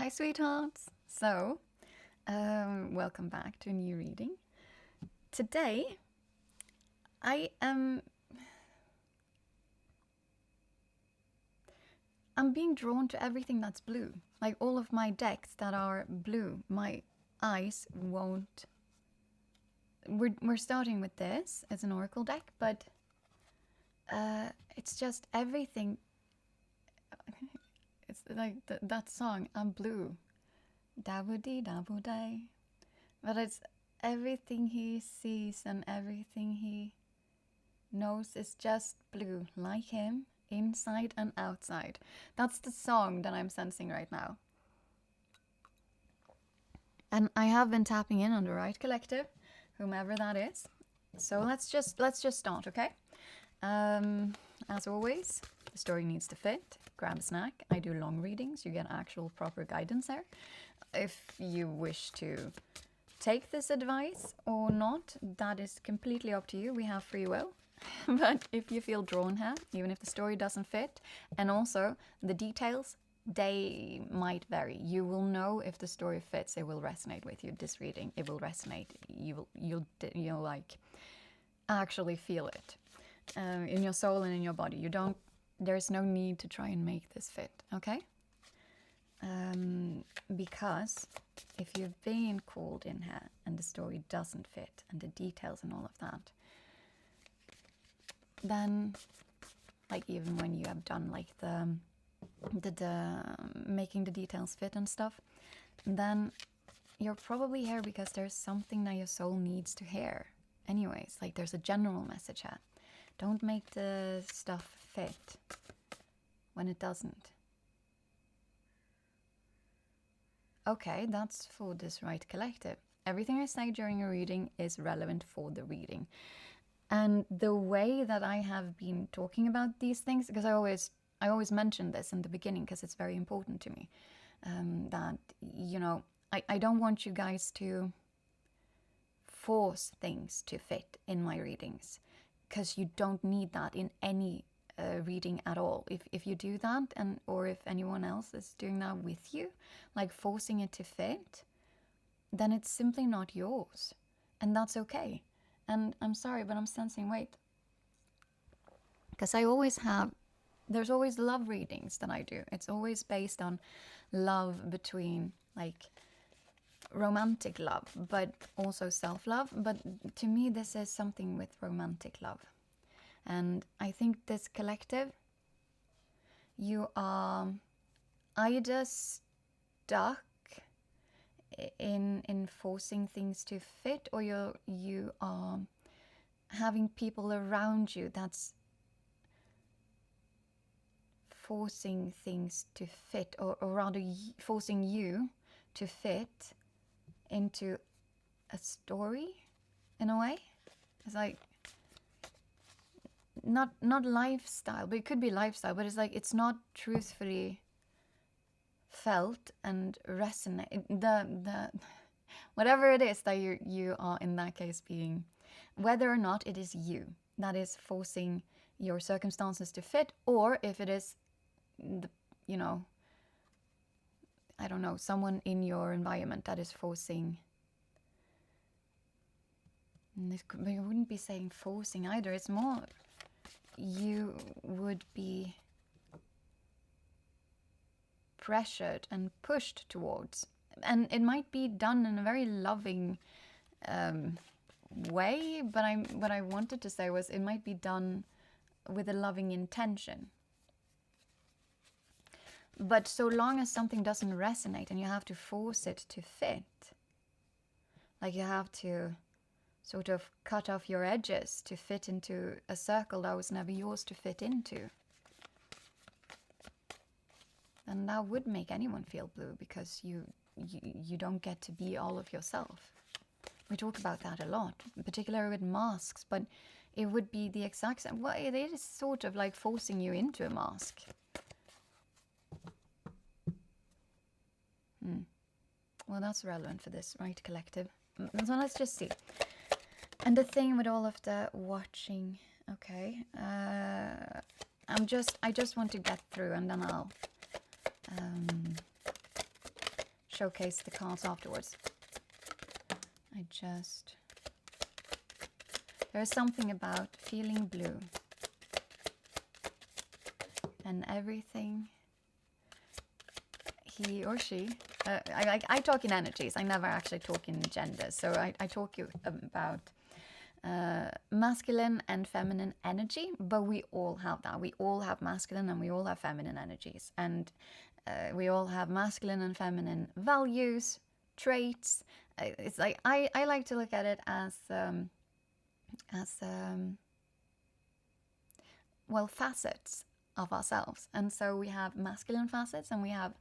Hi, sweethearts. Welcome back to a new reading. Today, I'm being drawn to everything that's blue. Like all of my decks that are blue, my eyes won't. We're starting with this as an oracle deck, but it's just everything. It's like that song, I'm blue. Da-boo-dee, da-boo-day. But it's everything he sees and everything he knows is just blue, like him, inside and outside. That's the song that I'm sensing right now. And I have been tapping in on the right collective, whomever that is. So let's just start, okay? As always, the story needs to fit. Grab a snack. I do long readings. You get actual proper guidance there. If you wish to take this advice or not, that is completely up to you. We have free will. But if you feel drawn here, even if the story doesn't fit, and also the details, they might vary. You will know if the story fits. It will resonate with you. This reading, it will resonate. You'll like actually feel it in your soul and in your body. There's no need to try and make this fit, okay? Because if you've been called in here and the story doesn't fit and the details and all of that, then like even when you have done like the making the details fit and stuff, then you're probably here because there's something that your soul needs to hear anyways. Like there's a general message here. Don't make the stuff fit when it doesn't. Okay, that's for this right collective. Everything I say during a reading is relevant for the reading. And the way that I have been talking about these things, because I always mention this in the beginning because it's very important to me, that, you know, I don't want you guys to force things to fit in my readings, because you don't need that in any reading at all. If you do that, or if anyone else is doing that with you, like forcing it to fit, then it's simply not yours, and that's okay. And I'm sorry, but I'm sensing, wait, because there's always love readings that I do. It's always based on love between, like, romantic love, but also self-love. But to me, this is something with romantic love. And I think this collective, you are either stuck in forcing things to fit, or you are having people around you that's forcing things to fit, or rather forcing you to fit into a story in a way. It's like not lifestyle, but it could be lifestyle, but it's like it's not truthfully felt and resonate. The whatever it is that you are in that case being, whether or not it is you that is forcing your circumstances to fit, or if it is I don't know, someone in your environment that is forcing. But you wouldn't be saying forcing either. It's more you would be pressured and pushed towards. And it might be done in a very loving way, but what I wanted to say was it might be done with a loving intention. But so long as something doesn't resonate and you have to force it to fit, like you have to sort of cut off your edges to fit into a circle that was never yours to fit into, then that would make anyone feel blue, because you don't get to be all of yourself. We talk about that a lot, particularly with masks, but it would be the exact same. Well, it is sort of like forcing you into a mask. Well, that's relevant for this, right, collective? So let's just see. And the thing with all of the watching, okay, I just want to get through, and then I'll showcase the cards afterwards. There's something about feeling blue and everything he or she, I talk in energies, I never actually talk in genders, so I talk about masculine and feminine energy, but we all have that. We all have masculine and we all have feminine energies, and we all have masculine and feminine values, traits. It's like I like to look at it as well, facets of ourselves. And so we have masculine facets and we have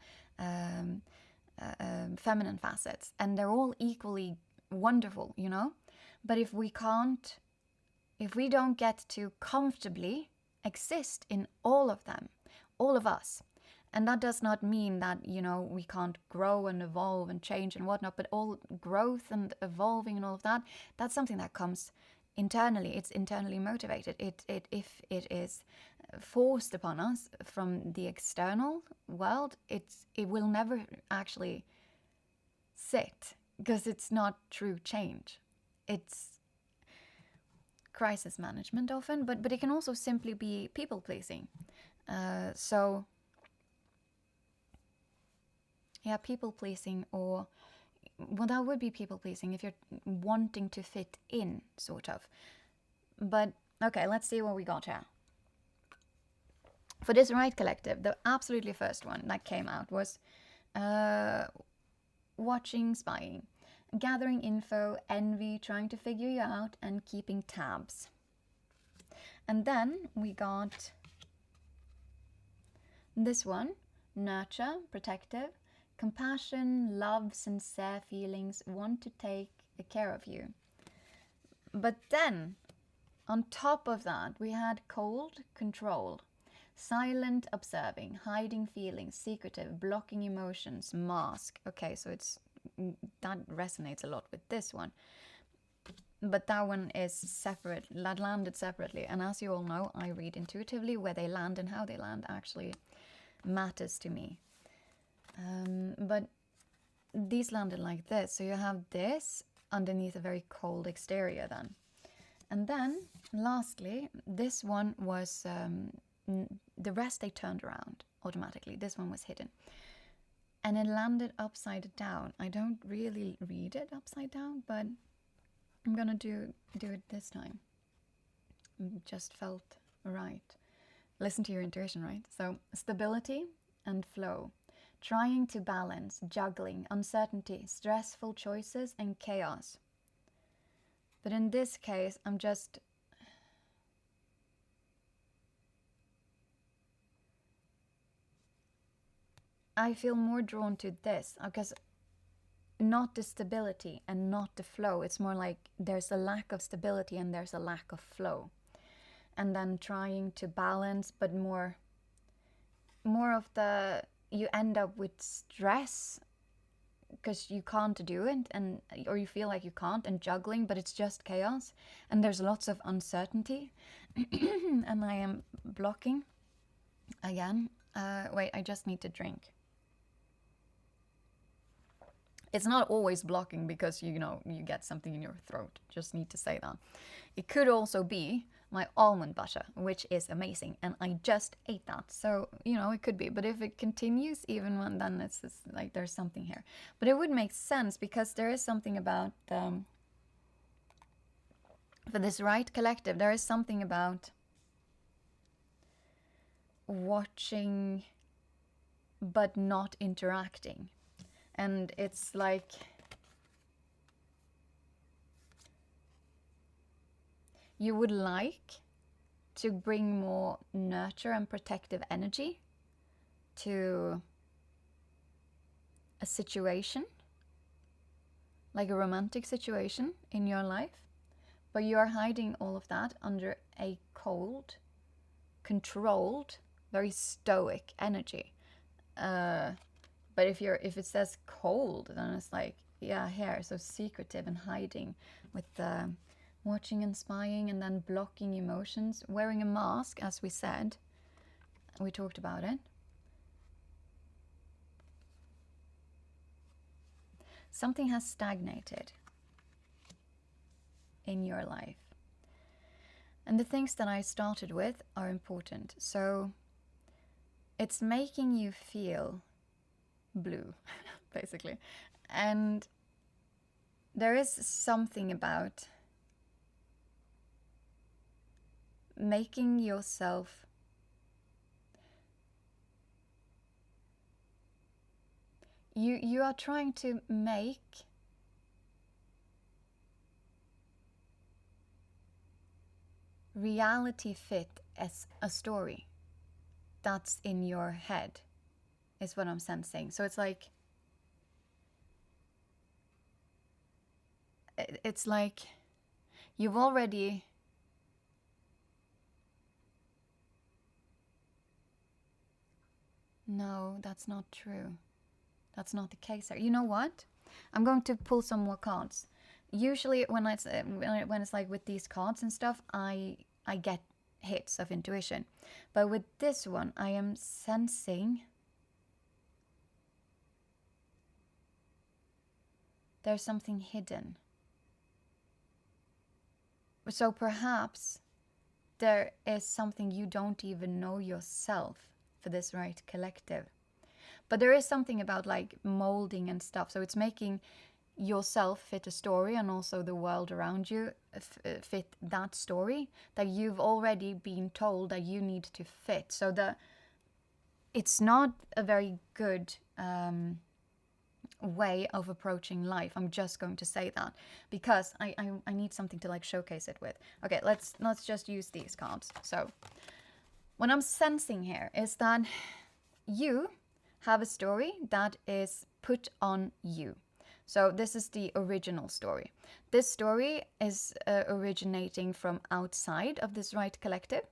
feminine facets, and they're all equally wonderful, you know. But if we don't get to comfortably exist in all of them, all of us, and that does not mean that, you know, we can't grow and evolve and change and whatnot, but all growth and evolving and all of that, that's something that comes internally. It's internally motivated. If it is forced upon us from the external world, it will never actually sit, because it's not true change. It's crisis management often, but it can also simply be people pleasing. So yeah, people pleasing, or well, that would be people pleasing if you're wanting to fit in, sort of. But okay, let's see what we got here. For this right collective, the absolutely first one that came out was watching, spying, gathering info, envy, trying to figure you out, and keeping tabs. And then we got this one, nurture, protective, compassion, love, sincere feelings, want to take care of you. But then, on top of that, we had cold, control, silent, observing, hiding feelings, secretive, blocking emotions, mask. Okay, so that resonates a lot with this one. But that one is separate, that landed separately. And as you all know, I read intuitively. Where they land and how they land actually matters to me. But these landed like this. So you have this underneath a very cold exterior then. And then, lastly, this one was, the rest they turned around automatically. This one was hidden. And it landed upside down. I don't really read it upside down, but I'm gonna do it this time. It just felt right. Listen to your intuition, right? So, stability and flow. Trying to balance, juggling, uncertainty, stressful choices, and chaos. But in this case, I feel more drawn to this, because not the stability and not the flow. It's more like there's a lack of stability and there's a lack of flow. And then trying to balance, but more of the, you end up with stress because you can't do it, or you feel like you can't, and juggling, but it's just chaos. And there's lots of uncertainty. And I am blocking again. Wait, I just need to drink. It's not always blocking because, you know, you get something in your throat. Just need to say that. It could also be my almond butter, which is amazing, and I just ate that. So, you know, it could be. But if it continues even when, then it's just like there's something here. But it would make sense because there is something about, for this right collective, there is something about watching but not interacting. And it's like, you would like to bring more nurture and protective energy to a situation, like a romantic situation in your life, but you are hiding all of that under a cold, controlled, very stoic energy. But if it says cold, then it's like, yeah, here, so secretive and hiding with the watching and spying, and then blocking emotions, wearing a mask, as we said. We talked about it. something has stagnated in your life. And the things that I started with are important. So it's making you feel blue, basically. And there is something about making yourself you are trying to make reality fit as a story that's in your head, is what I'm sensing. So it's like you've already no, that's not true. That's not the case here. You know what? I'm going to pull some more cards. Usually when it's like with these cards and stuff, I get hits of intuition. But with this one, I am sensing there's something hidden. So perhaps there is something you don't even know yourself for this right collective. But there is something about like molding and stuff. So it's making yourself fit a story, and also the world around you fit that story that you've already been told that you need to fit. So it's not a very good way of approaching life. I'm just going to say that because I need something to like showcase it with. Okay, let's just use these cards. So what I'm sensing here is that you have a story that is put on you. So this is the original story. This story is originating from outside of this right collective.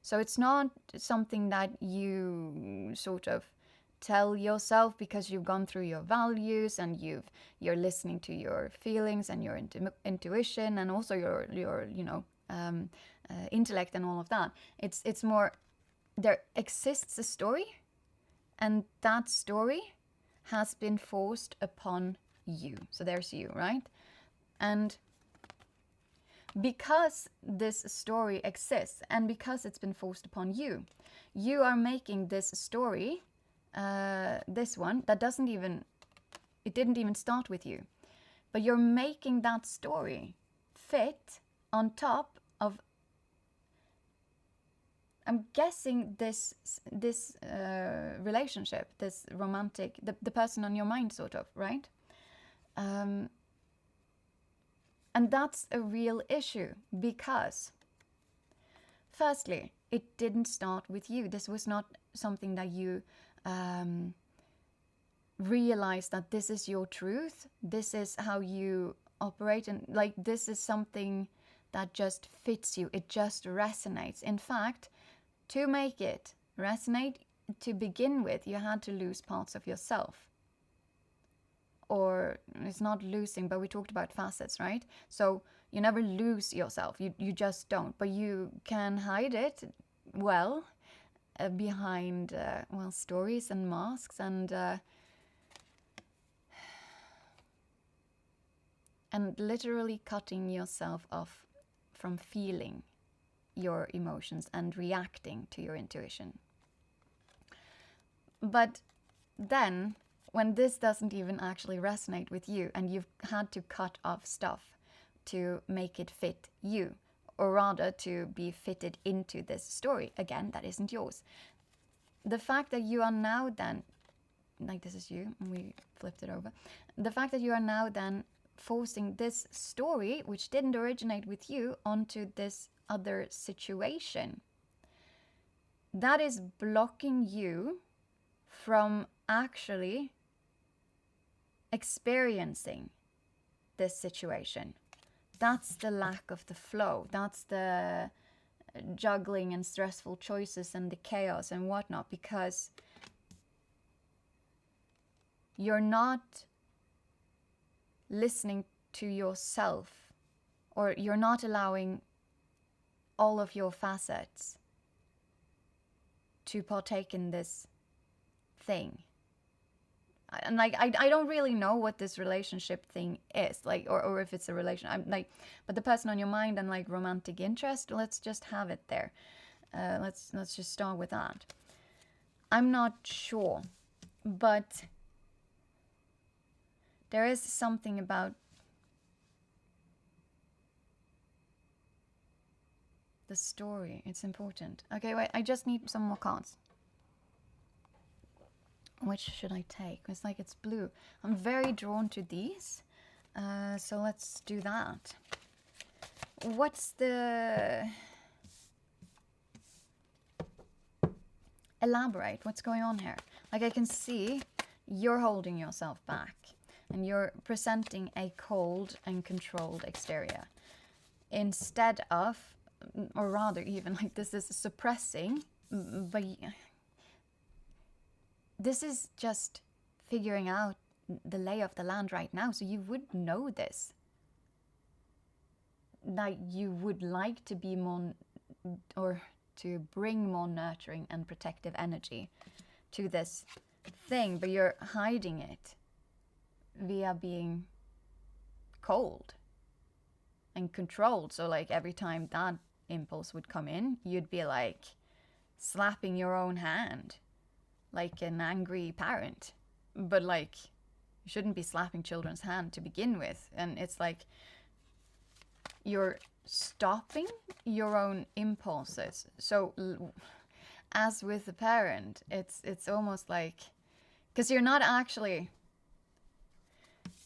So it's not something that you sort of tell yourself because you've gone through your values and you're listening to your feelings and your intuition and also your intellect and all of that. It's more, there exists a story, and that story has been forced upon you. So there's you, right? And because this story exists and because it's been forced upon you, you are making this story, this one, that it didn't even start with you. But you're making that story fit on top of, I'm guessing this relationship, this romantic, the person on your mind, sort of, right? And that's a real issue because, firstly, it didn't start with you. This was not something that you realized that this is your truth. This is how you operate, and like this is something that just fits you. It just resonates. In fact, to make it resonate, to begin with, you had to lose parts of yourself. Or it's not losing, but we talked about facets, right? So you never lose yourself. You just don't. But you can hide it well behind, stories and masks and literally cutting yourself off from feeling your emotions and reacting to your intuition. But then, when this doesn't even actually resonate with you and you've had to cut off stuff to make it fit you, or rather to be fitted into this story, again, that isn't yours. The fact that you are now then, like this is you, and we flipped it over. The fact that you are now then forcing this story, which didn't originate with you, onto this other situation, that is blocking you from actually experiencing this situation. That's the lack of the flow. That's the juggling and stressful choices and the chaos and whatnot, because you're not listening to yourself, or you're not allowing all of your facets to partake in this thing. And like I don't really know what this relationship thing is, like, or if it's a relation. I'm like, but the person on your mind and like romantic interest, let's just have it there. Let's just start with that. I'm not sure, but there is something about the story. It's important. Okay, wait, I just need some more cards. Which should I take? It's like it's blue. I'm very drawn to these. So let's do that. What's the... Elaborate. What's going on here? Like I can see you're holding yourself back. And you're presenting a cold and controlled exterior. Instead of, or rather even, like this is suppressing, but this is just figuring out the lay of the land right now. So you would know this. That you would like to be more, or to bring more nurturing and protective energy to this thing, but you're hiding it via being cold and controlled. So like every time that impulse would come in, you'd be like slapping your own hand like an angry parent. But like you shouldn't be slapping children's hand to begin with. And it's like you're stopping your own impulses. So as with the parent, it's almost like, because you're not actually,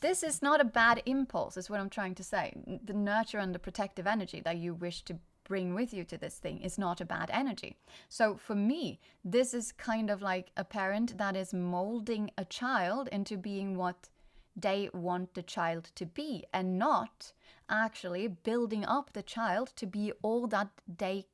this is not a bad impulse, is what I'm trying to say. The nurture and the protective energy that you wish to bring with you to this thing is not a bad energy. So for me, this is kind of like a parent that is molding a child into being what they want the child to be, and not actually building up the child to be all that they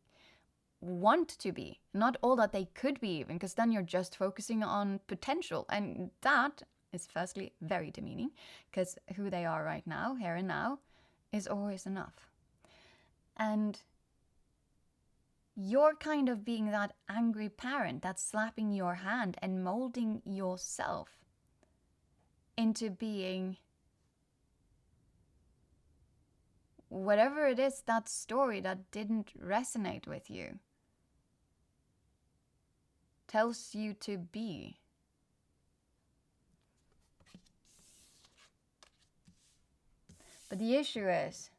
want to be, not all that they could be even, because then you're just focusing on potential, and that is firstly very demeaning, because who they are right now, here and now, is always enough. And you're kind of being that angry parent that's slapping your hand and molding yourself into being whatever it is, that story that didn't resonate with you tells you to be. But the issue is,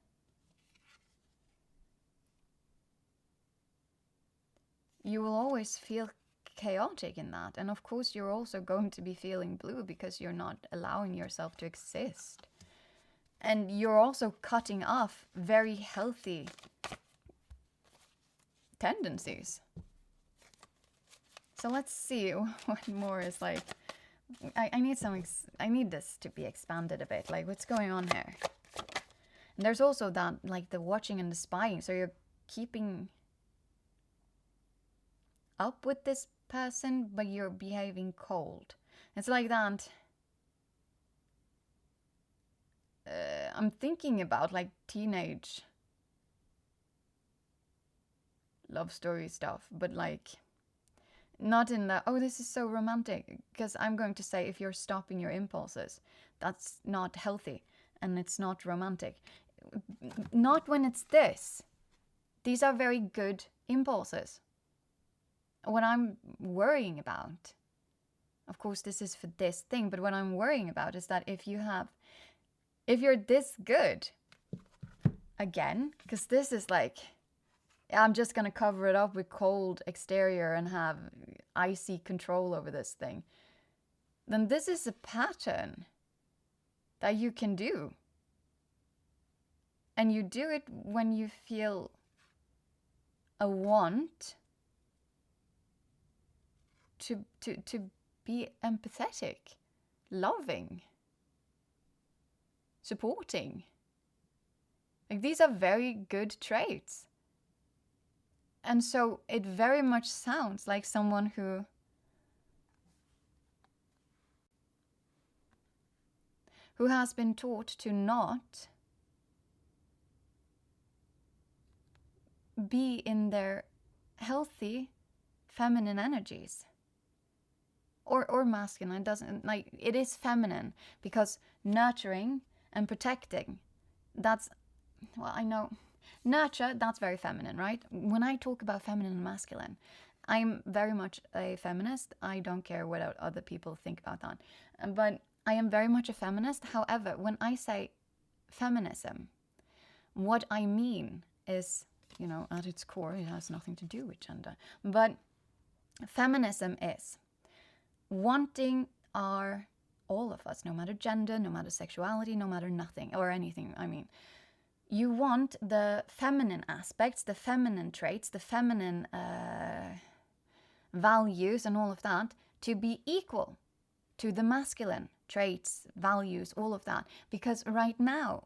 you will always feel chaotic in that. And of course, you're also going to be feeling blue because you're not allowing yourself to exist. And you're also cutting off very healthy tendencies. So let's see what more is like. I need I need this to be expanded a bit. Like, what's going on here? And there's also that, like, the watching and the spying. So you're keeping up with this person, but you're behaving cold. It's like that. I'm thinking about like teenage love story stuff, but like not in the, oh, this is so romantic, because I'm going to say, if you're stopping your impulses, that's not healthy and it's not romantic. Not when it's this. These are very good impulses. What I'm worrying about, of course this is for this thing, but what I'm worrying about is that if you're this good, again, because this is like, I'm just going to cover it up with cold exterior and have icy control over this thing, then this is a pattern that you can do. And you do it when you feel a want to be empathetic, loving, supporting. Like, these are very good traits. And so it very much sounds like someone who has been taught to not be in their healthy feminine energies. or masculine. It doesn't, like, it is feminine, because nurturing and protecting, that's, well, I know, nurture, that's very feminine, right? When I talk about feminine and masculine, I'm very much a feminist. I don't care what other people think about that. But I am very much a feminist. However, when I say feminism, what I mean is, at its core, it has nothing to do with gender. But feminism is wanting all of us, no matter gender, no matter sexuality, no matter nothing or anything. I mean, you want the feminine aspects, the feminine traits, the feminine values and all of that to be equal to the masculine traits, values, all of that. Because right now,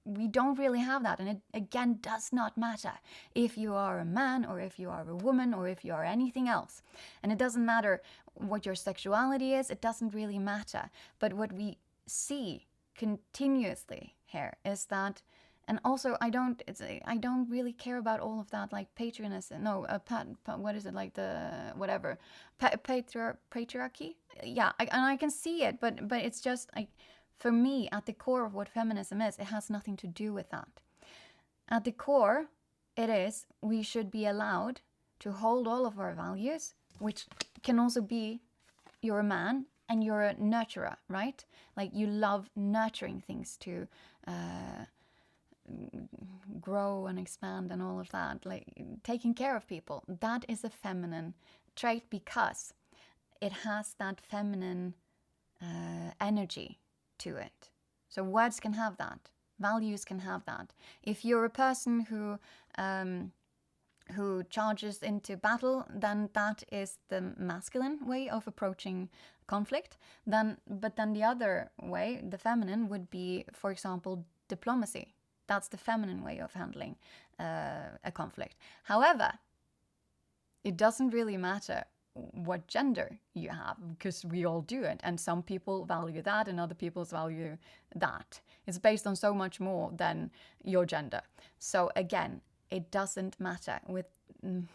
we don't really have that. And it, again, does not matter if you are a man or if you are a woman or if you are anything else. And it doesn't matter what your sexuality is. It doesn't really matter. But what we see continuously here is that, and also I don't really care about all of that, like patriarchy. No, what is it, like the whatever patriarchy? Yeah, and I can see it, but it's just like, for me, at the core of what feminism is, it has nothing to do with that. At the core, it is we should be allowed to hold all of our values, which can also be you're a man and you're a nurturer, right? Like you love nurturing things to grow and expand and all of that, like taking care of people. That is a feminine trait because it has that feminine energy to it. So words can have that, values can have that. If you're a person who charges into battle, then that is the masculine way of approaching conflict. But then the other way, the feminine, would be, for example, diplomacy. That's the feminine way of handling a conflict. However, it doesn't really matter what gender you have, because we all do it, and some people value that and other people value that. It's based on so much more than your gender. So again, it doesn't matter. I'm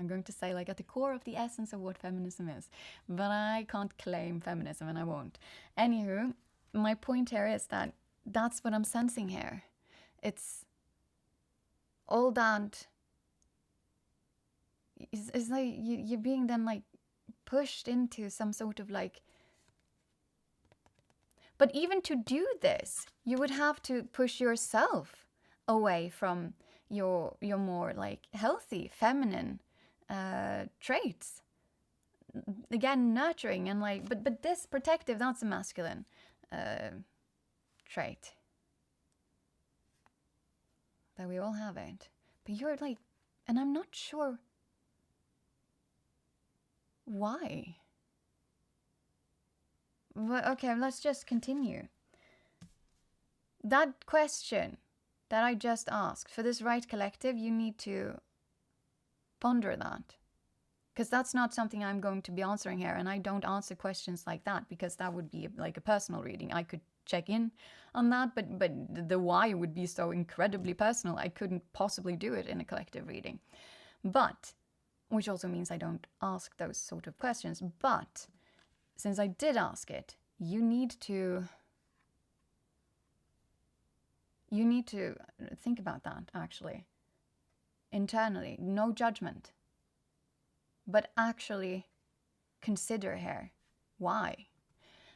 going to say, like, at the core of the essence of what feminism is, but I can't claim feminism and I won't. Anywho, my point here is that that's what I'm sensing here. It's all that. It's like you're being then like pushed into some sort of like. But even to do this, you would have to push yourself away from your more like healthy feminine traits. Again, nurturing and like, but this protective, that's a masculine trait. That we all have it. But you're like, and I'm not sure why. But okay, let's just continue. That question that I just asked, for this right collective, you need to ponder that. Because that's not something I'm going to be answering here. And I don't answer questions like that because that would be like a personal reading. I could check in on that, but the why would be so incredibly personal. I couldn't possibly do it in a collective reading. But, which also means I don't ask those sort of questions. But since I did ask it, you need to think about that, actually. Internally, no judgment. But actually consider here why.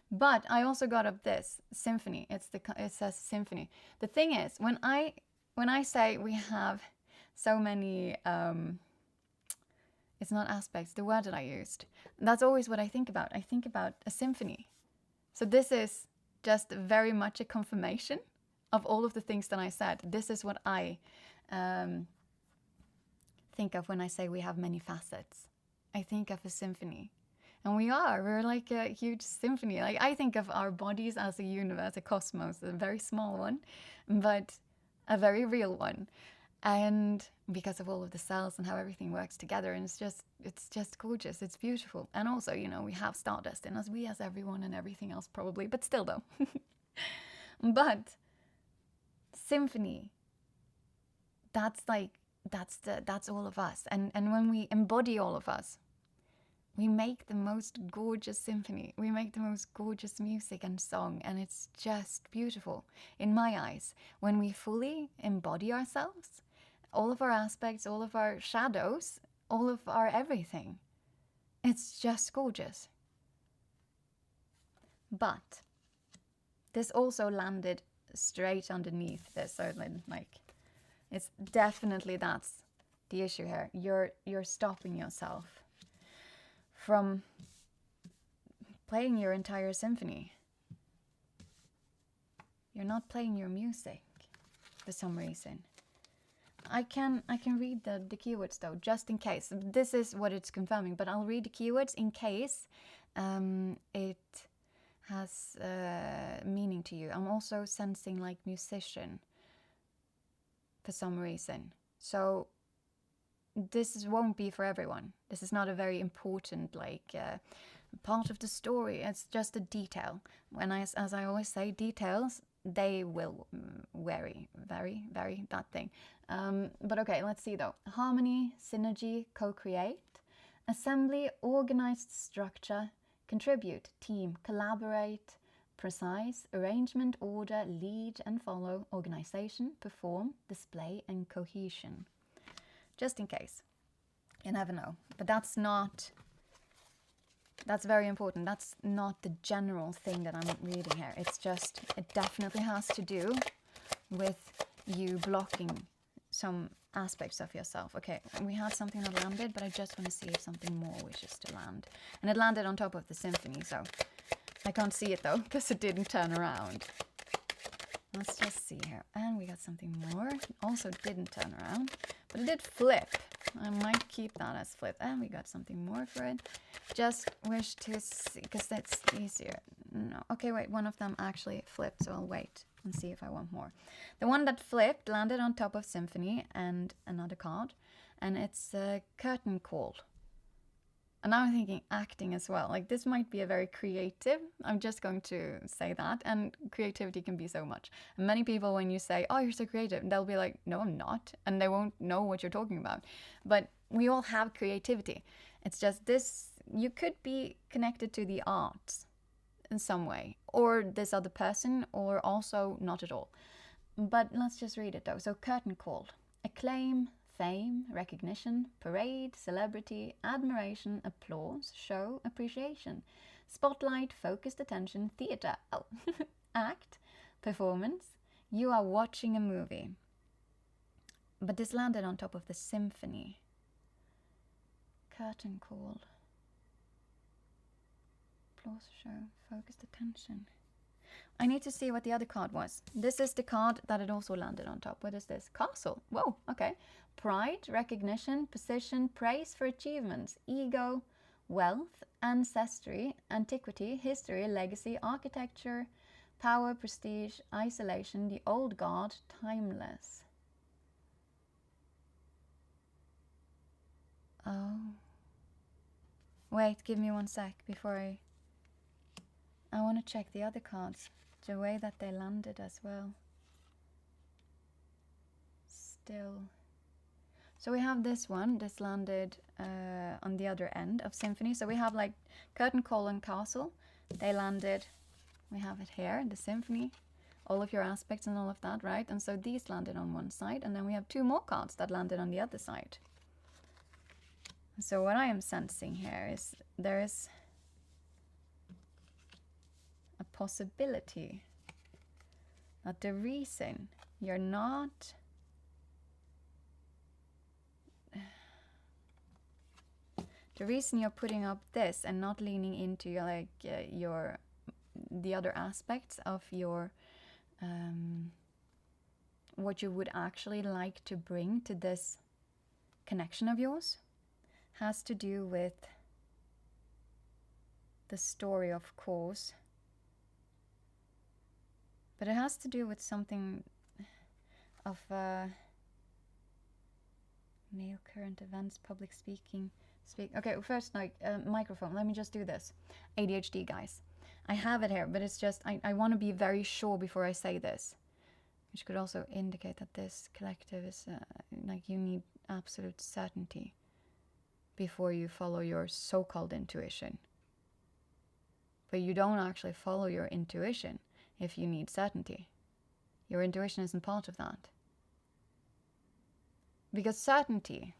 But I also got up this symphony. It says symphony. The thing is, when I say we have so many, it's not aspects, the word that I used. That's always what I think about. I think about a symphony. So this is just very much a confirmation of all of the things that I said. This is what I think of when I say we have many facets. I think of a symphony. And we're like a huge symphony. Like, I think of our bodies as a universe, a cosmos, a very small one, but a very real one. And because of all of the cells and how everything works together, and it's just gorgeous. It's beautiful. And also, we have stardust in us, we as everyone and everything else probably, but still though. But symphony, that's all of us. And when we embody all of us, We make the most gorgeous symphony. We make the most gorgeous music and song, and it's just beautiful in my eyes. When we fully embody ourselves, all of our aspects, all of our shadows, all of our everything, it's just gorgeous. But this also landed straight underneath this, so like it's definitely, that's the issue here. You're stopping yourself from playing your entire symphony. You're not playing your music for some reason. I can read the keywords though, just in case. This is what it's confirming, but I'll read the keywords in case it has meaning to you. I'm also sensing like musician for some reason. So this won't be for everyone. This is not a very important part of the story. It's just a detail. As I always say, details, they will vary, that thing. But okay, let's see though. Harmony, synergy, co-create, assembly, organized structure, contribute, team, collaborate, precise, arrangement, order, lead and follow, organization, perform, display and cohesion. Just in case. You never know. But that's very important. That's not the general thing that I'm reading here. It's just, it definitely has to do with you blocking some aspects of yourself. Okay, we had something that landed, but I just want to see if something more wishes to land. And it landed on top of the symphony, so I can't see it though, because it didn't turn around. Let's just see here. And we got something more. Also didn't turn around, but it did flip. I might keep that as flip. And we got something more for it. Just wish to see, because that's easier. No. Okay, wait, one of them actually flipped, so I'll wait and see if I want more. The one that flipped landed on top of symphony and another card, and it's a curtain call. And now I'm thinking acting as well. Like, this might be a very creative. I'm just going to say that. And creativity can be so much. And many people, when you say, oh, you're so creative, they'll be like, no, I'm not. And they won't know what you're talking about. But we all have creativity. It's just this, you could be connected to the arts in some way. Or this other person, or also not at all. But let's just read it though. So curtain call. Acclaim, fame, recognition, parade, celebrity, admiration, applause, show, appreciation, spotlight, focused attention, theater, act, performance. You are watching a movie. But this landed on top of the symphony. Curtain call. Applause, show, focused attention. I need to see what the other card was. This is the card that it also landed on top. What is this? Castle. Whoa, okay. Pride, recognition, position, praise for achievements, ego, wealth, ancestry, antiquity, history, legacy, architecture, power, prestige, isolation, the old god, timeless. Oh. Wait, give me 1 sec before I want to check the other cards. The way that they landed as well. Still. So we have this one. This landed on the other end of symphony. So we have like curtain call and castle. They landed. We have it here, the symphony. All of your aspects and all of that, right? And so these landed on one side. And then we have 2 more cards that landed on the other side. So what I am sensing here is there is a possibility that the reason you're not the reason you're putting up this and not leaning into your the other aspects of your what you would actually like to bring to this connection of yours has to do with the story, of course. But it has to do with something of male current events, public speaking. Okay, first, microphone. Let me just do this. ADHD, guys. I have it here, but it's just, I want to be very sure before I say this. Which could also indicate that this collective is, you need absolute certainty. before you follow your so-called intuition. But you don't actually follow your intuition if you need certainty. Your intuition isn't part of that. Because certainty,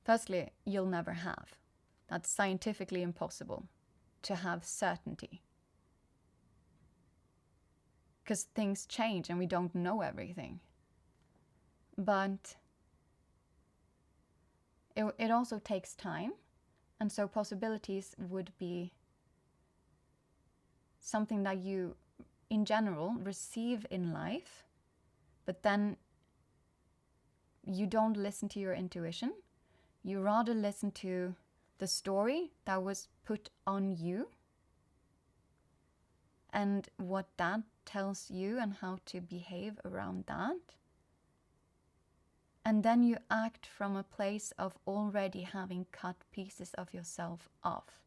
firstly, you'll never have. That's scientifically impossible to have certainty. Because things change and we don't know everything. But it also takes time. And so possibilities would be something that you, in general, receive in life, but then you don't listen to your intuition. You rather listen to the story that was put on you and what that tells you and how to behave around that. And then you act from a place of already having cut pieces of yourself off.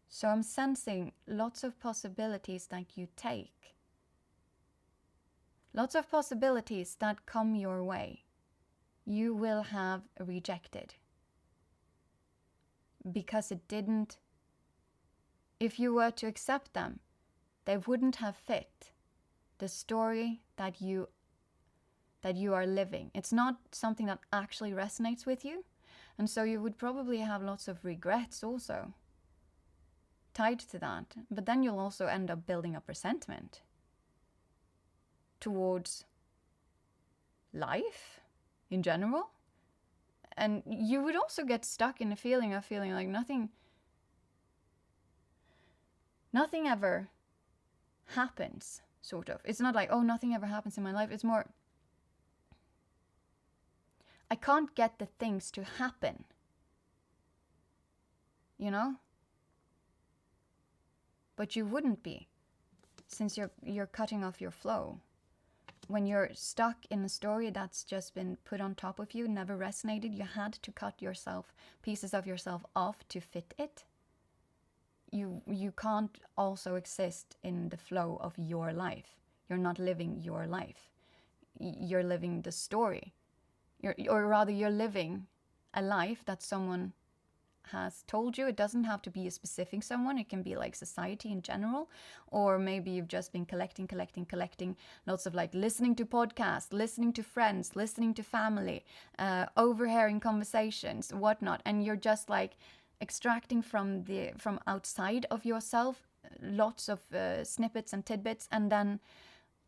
So I'm sensing lots of possibilities that you take. Lots of possibilities that come your way. You will have rejected. Because it didn't, if you were to accept them, they wouldn't have fit the story that you are living. It's not something that actually resonates with you. And so you would probably have lots of regrets also tied to that. But then you'll also end up building up resentment towards life in general. And you would also get stuck in a feeling like nothing ever happens, sort of. It's not like, oh, nothing ever happens in my life. It's more, I can't get the things to happen. You know? But you wouldn't be, since you're cutting off your flow. When you're stuck in a story that's just been put on top of you, never resonated, you had to cut pieces of yourself off to fit it. You can't also exist in the flow of your life. You're not living your life. You're living the story. You're living a life that someone has told you. It doesn't have to be a specific someone. It can be like society in general, or maybe you've just been collecting lots of like listening to podcasts, listening to friends, listening to family, overhearing conversations, whatnot, and you're just like extracting from outside of yourself lots of snippets and tidbits, and then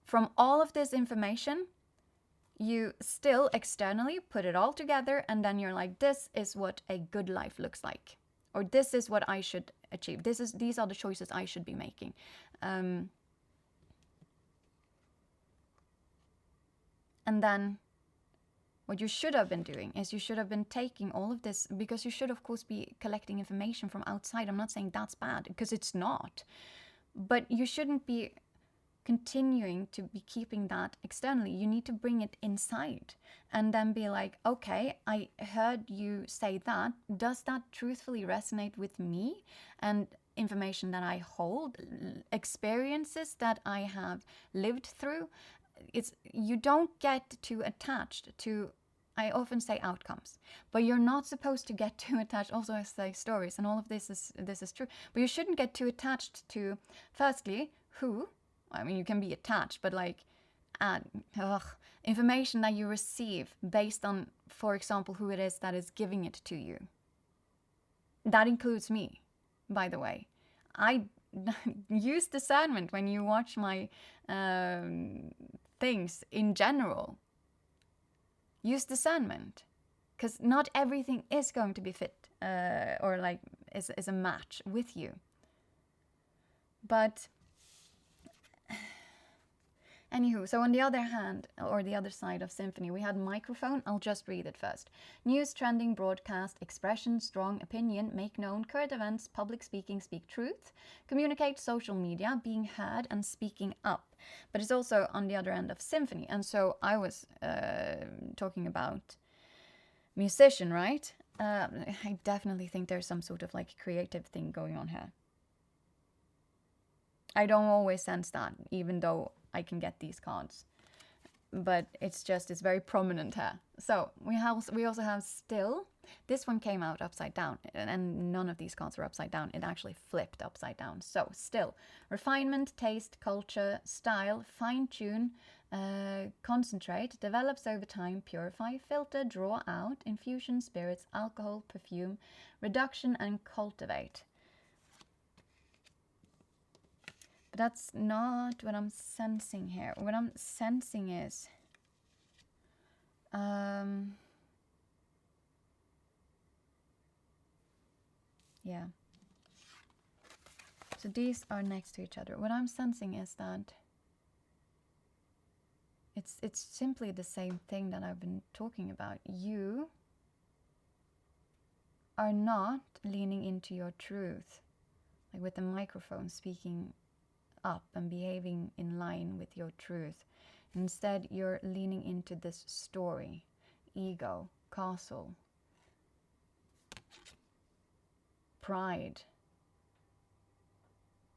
from all of this information you still externally put it all together, and then you're like, this is what a good life looks like, or this is what I should achieve, these are the choices I should be making. And then what you should have been doing is you should have been taking all of this, because you should of course be collecting information from outside. I'm not saying that's bad, because it's not, but you shouldn't be continuing to be keeping that externally. You need to bring it inside and then be like, okay, I heard you say that. Does that truthfully resonate with me and information that I hold, experiences that I have lived through? You don't get too attached to, I often say outcomes, but you're not supposed to get too attached. Also, I say stories, and all of this is true, but you shouldn't get too attached to, firstly, who. I mean, you can be attached, but like information that you receive based on, for example, who it is that is giving it to you. That includes me, by the way. I use discernment when you watch my things in general. Use discernment, because not everything is going to be fit or like is a match with you. But anywho, so on the other hand, or the other side of symphony, we had microphone. I'll just read it first. News, trending, broadcast, expression, strong opinion, make known, current events, public speaking, speak truth, communicate, social media, being heard and speaking up. But it's also on the other end of symphony. And so I was talking about musician, right? I definitely think there's some sort of like creative thing going on here. I don't always sense that, even though I can get these cards. but it's very prominent here. So we also have still. This one came out upside down, and none of these cards are upside down. It actually flipped upside down. So still, refinement, taste, culture, style, fine tune, concentrate, develops over time, purify, filter, draw out, infusion, spirits, alcohol, perfume, reduction, and cultivate. But that's not what I'm sensing here. What I'm sensing is yeah. So these are next to each other. What I'm sensing is that it's simply the same thing that I've been talking about. You are not leaning into your truth, like with the microphone, speaking up and behaving in line with your truth. Instead, you're leaning into this story, ego, castle, pride.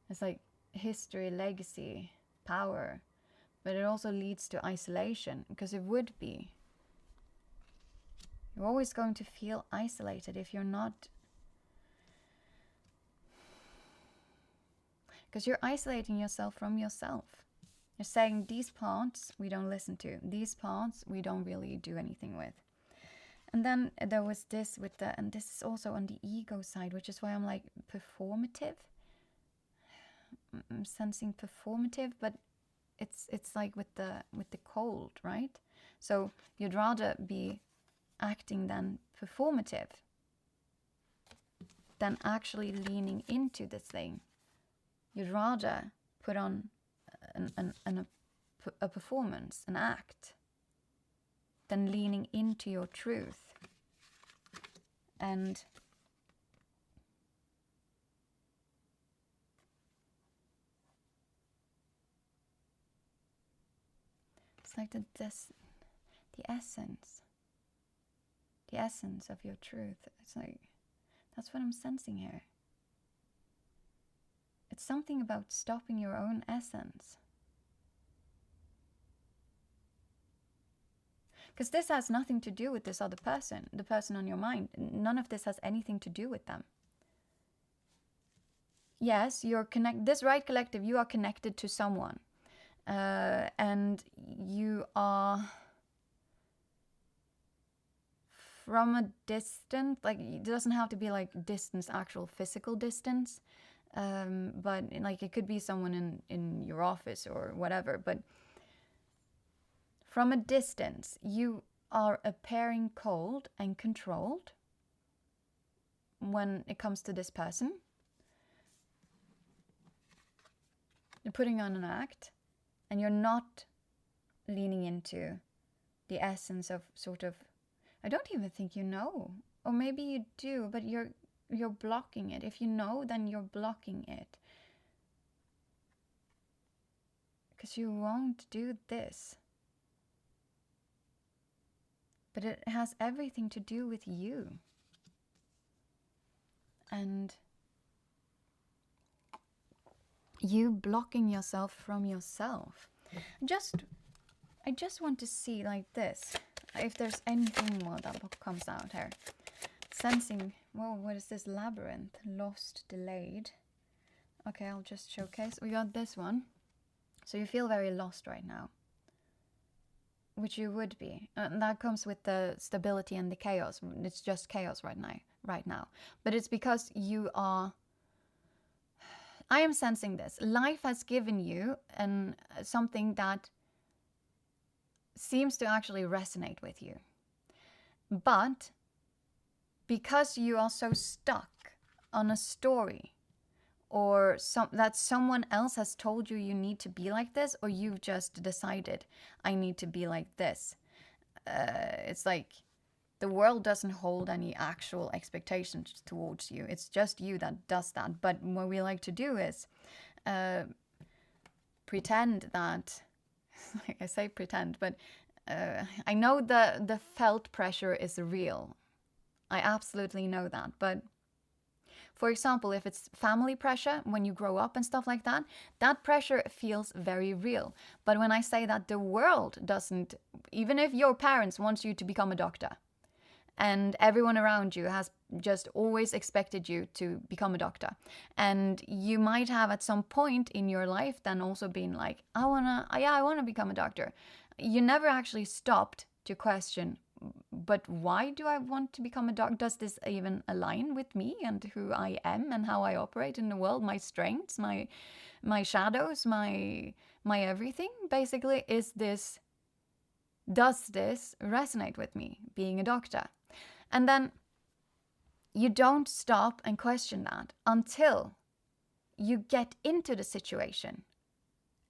It's like history, legacy, power. But it also leads to isolation, because it would be. You're always going to feel isolated if you're not. Because you're isolating yourself from yourself. You're saying these parts we don't listen to. These parts we don't really do anything with. And then there was this with the, and this is also on the ego side, which is why I'm like performative. I'm sensing performative, but it's like with the cold, right? So you'd rather be acting than performative than actually leaning into this thing. You'd rather put on a performance, an act, than leaning into your truth. And it's like the essence of your truth. It's like, that's what I'm sensing here. It's something about stopping your own essence. Because this has nothing to do with this other person, the person on your mind. None of this has anything to do with them. Yes, this right collective, you are connected to someone. And you are from a distance, like it doesn't have to be like distance, actual physical distance. But like it could be someone in your office or whatever. But from a distance, you are appearing cold and controlled when it comes to this person. You're putting on an act, and you're not leaning into the essence of sort of, I don't even think you know. Or maybe you do, but you're blocking it. If you know, then you're blocking it. Because you won't do this. But it has everything to do with you. And you blocking yourself from yourself. I just want to see like this. If there's anything more that comes out here. Sensing, whoa, what is this? Labyrinth, lost, delayed. Okay, I'll just showcase. We got this one. So you feel very lost right now. Which you would be. And that comes with the stability and the chaos. It's just chaos right now. But it's because you are... I am sensing this. Life has given you something that seems to actually resonate with you. But because you are so stuck on a story, or that someone else has told you need to be like this, or you've just decided I need to be like this. It's like the world doesn't hold any actual expectations towards you. It's just you that does that. But what we like to do is pretend that, like I say pretend, but I know the felt pressure is real. I absolutely know that. But For example, if it's family pressure when you grow up and stuff like that, that pressure feels very real. But when I say that the world doesn't, even if your parents want you to become a doctor, and everyone around you has just always expected you to become a doctor, and you might have at some point in your life then also been like, I wanna become a doctor. You never actually stopped to question, but why do I want to become a doctor? Does this even align with me and who I am and how I operate in the world? My strengths, my shadows, my everything. Basically, does this resonate with me, being a doctor? And then you don't stop and question that until you get into the situation.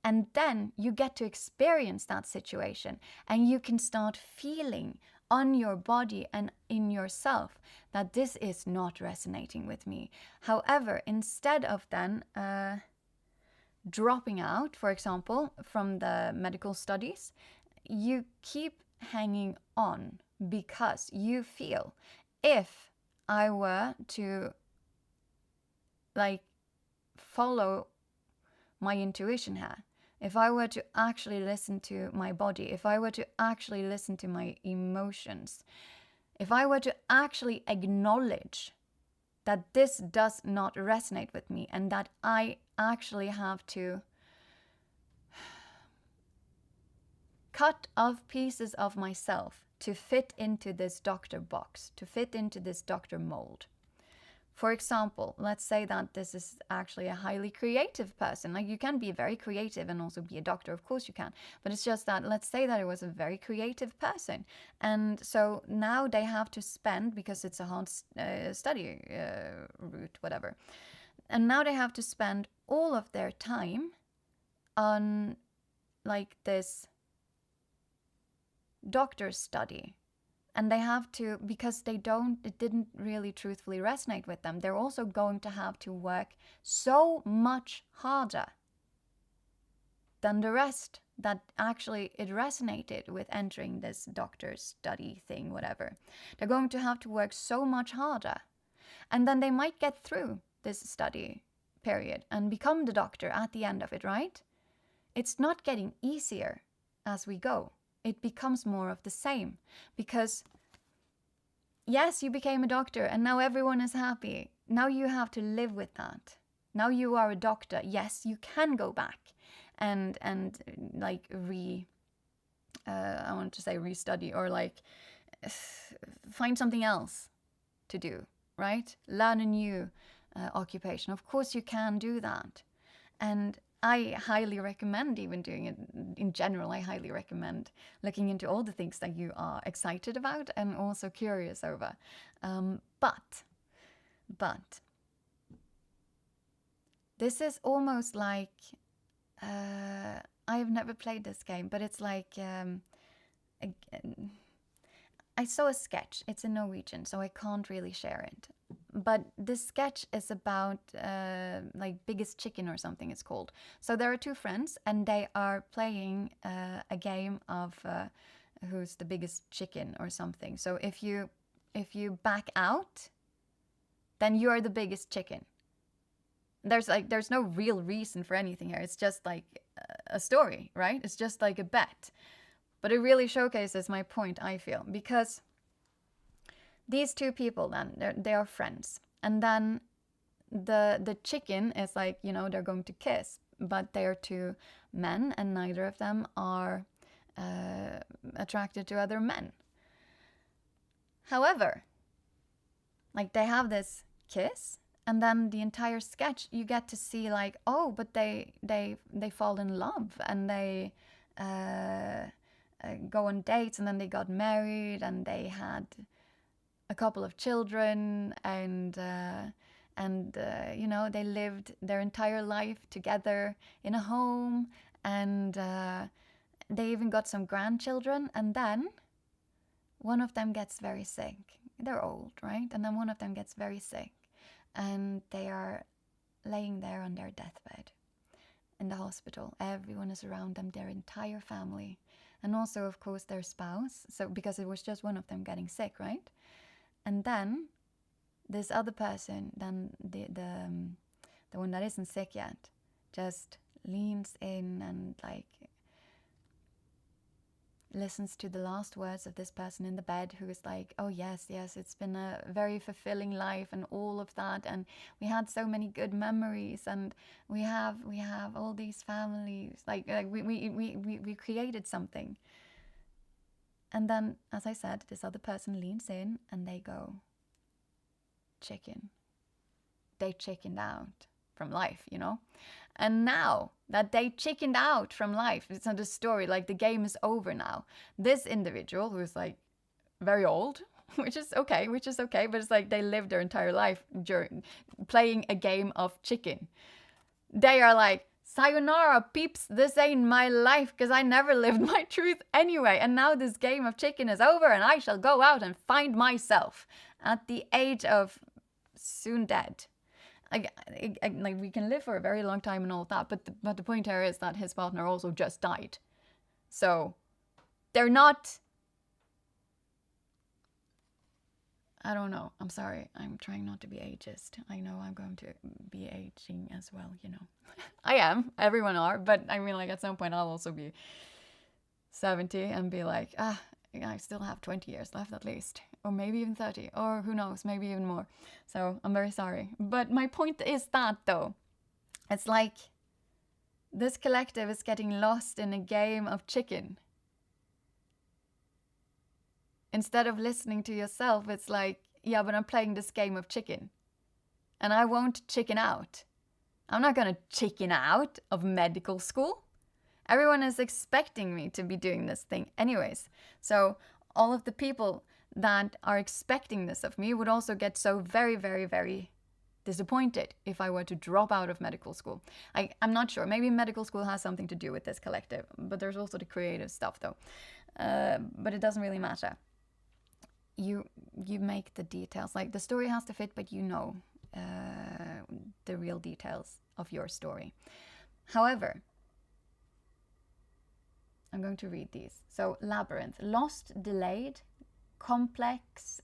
And then you get to experience that situation, and you can start feeling on your body and in yourself that this is not resonating with me. However, instead of then dropping out, for example, from the medical studies, you keep hanging on because you feel, if I were to follow my intuition here, if I were to actually listen to my body, if I were to actually listen to my emotions, if I were to actually acknowledge that this does not resonate with me and that I actually have to cut off pieces of myself to fit into this doctor box, to fit into this doctor mold. For example, let's say that this is actually a highly creative person. Like, you can be very creative and also be a doctor, of course you can. But it's just that, let's say that it was a very creative person. And so now they have to spend, because it's a hard study route, whatever. And now they have to spend all of their time on this doctor's study. And they have to, because it didn't really truthfully resonate with them, they're also going to have to work so much harder than the rest that actually it resonated with entering this doctor's study thing, whatever. They're going to have to work so much harder. And then they might get through this study period and become the doctor at the end of it, right? It's not getting easier as we go. It becomes more of the same, because yes, you became a doctor and now everyone is happy. Now you have to live with that. Now you are a doctor. Yes, you can go back and I want to say restudy, or find something else to do, right? Learn a new occupation. Of course you can do that. And I highly recommend even doing it in general. I highly recommend looking into all the things that you are excited about and also curious over. But this is almost like, I have never played this game, but it's like, I saw a sketch. It's in Norwegian, so I can't really share it. But this sketch is about Biggest Chicken or something it's called. So there are two friends and they are playing a game of who's the biggest chicken or something. So if you back out, then you are the biggest chicken. There's no real reason for anything here. It's just like a story, right? It's just like a bet. But it really showcases my point, I feel, because these two people then, they are friends. And then the chicken is they're going to kiss, but they are two men and neither of them are attracted to other men. However, they have this kiss, and then the entire sketch you get to see but they fall in love, and they go on dates, and then they got married, and they had a couple of children, and they lived their entire life together in a home, and they even got some grandchildren. And then one of them gets very sick. They're old, right? And then one of them gets very sick, and they are laying there on their deathbed in the hospital. Everyone is around them, their entire family, and also, of course, their spouse. So because it was just one of them getting sick, right? And then this other person, then the one that isn't sick yet, just leans in and like listens to the last words of this person in the bed, who is like, oh yes, it's been a very fulfilling life and all of that, and we had so many good memories, and we have all these families, like we created something. And then, as I said, this other person leans in and they go, chicken. They chickened out from life, you know? And now that they chickened out from life, it's not a story, like the game is over now. This individual, who is like very old, which is okay, but it's like they lived their entire life during playing a game of chicken. They are like, sayonara, peeps, this ain't my life, because I never lived my truth anyway. And now this game of chicken is over, and I shall go out and find myself at the age of soon dead. Like we can live for a very long time and all that, but the point here is that his partner also just died. So they're not... I don't know. I'm sorry. I'm trying not to be ageist. I know I'm going to be aging as well, you know. I am. Everyone are. But I mean, like, at some point I'll also be 70 and be like, I still have 20 years left at least. Or maybe even 30. Or who knows, maybe even more. So I'm very sorry. But my point is that, though, it's like this collective is getting lost in a game of chicken. Instead of listening to yourself, it's like, yeah, but I'm playing this game of chicken. And I won't chicken out. I'm not going to chicken out of medical school. Everyone is expecting me to be doing this thing anyways. So all of the people that are expecting this of me would also get so very, very, very disappointed if I were to drop out of medical school. I'm not sure. Maybe medical school has something to do with this collective. But there's also the creative stuff, though. But it doesn't really matter. You make the details, like the story has to fit, but you know the real details of your story. However, I'm going to read these. So, labyrinth: lost, delayed, complex,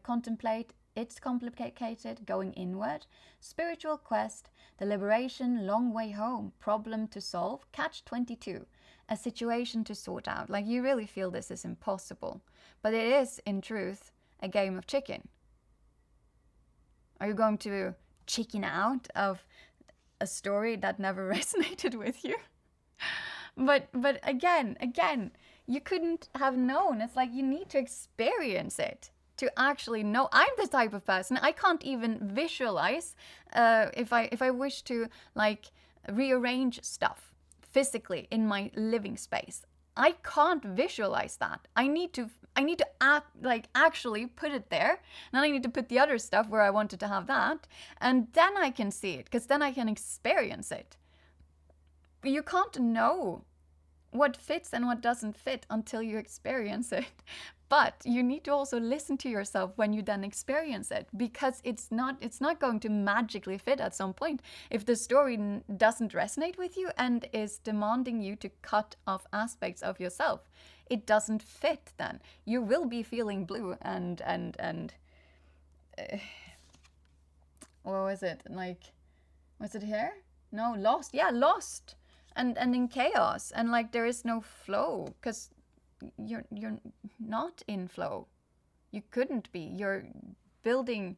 contemplate, it's complicated, going inward, spiritual quest, the liberation, long way home, problem to solve, catch 22, a situation to sort out. Like, you really feel this is impossible. But it is, in truth, a game of chicken. Are you going to chicken out of a story that never resonated with you? But again, you couldn't have known. It's like you need to experience it to actually know. I'm the type of person, I can't even visualize if I wish to like rearrange stuff physically in my living space. I can't visualize that. I need to actually put it there. And then I need to put the other stuff where I wanted to have that. And then I can see it, because then I can experience it. You can't know what fits and what doesn't fit until you experience it. But you need to also listen to yourself when you then experience it, because it's not going to magically fit at some point. If the story doesn't resonate with you and is demanding you to cut off aspects of yourself, it doesn't fit then. You will be feeling blue and what was it? Like, was it here? No, lost. Yeah, lost. And in chaos, and like there is no flow, because you're not in flow. You couldn't be. You're building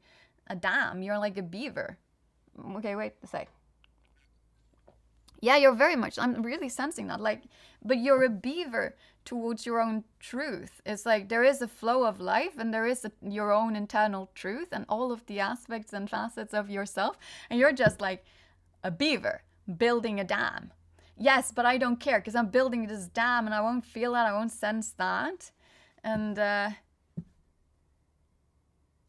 a dam. You're like a beaver. Okay, wait a sec. Yeah, you're very much, I'm really sensing that, like, but you're a beaver towards your own truth. It's like there is a flow of life, and there is your own internal truth and all of the aspects and facets of yourself, and you're just like a beaver building a dam. Yes, but I don't care, because I'm building this dam and I won't feel that, I won't sense that. And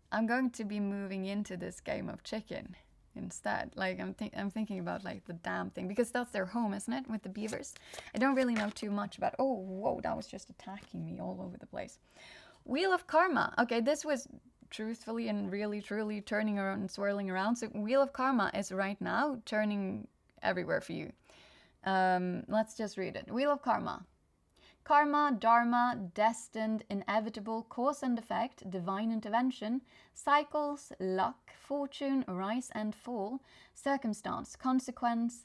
I'm going to be moving into this game of chicken instead. Like, I'm thinking about like the dam thing, because that's their home, isn't it, with the beavers? I don't really know too much about... Oh, whoa, that was just attacking me all over the place. Wheel of Karma. Okay, this was truthfully and really, truly turning around and swirling around. So Wheel of Karma is right now turning everywhere for you. Let's just read it. Wheel of Karma. Karma, dharma, destined, inevitable, cause and effect, divine intervention, cycles, luck, fortune, rise and fall, circumstance, consequence,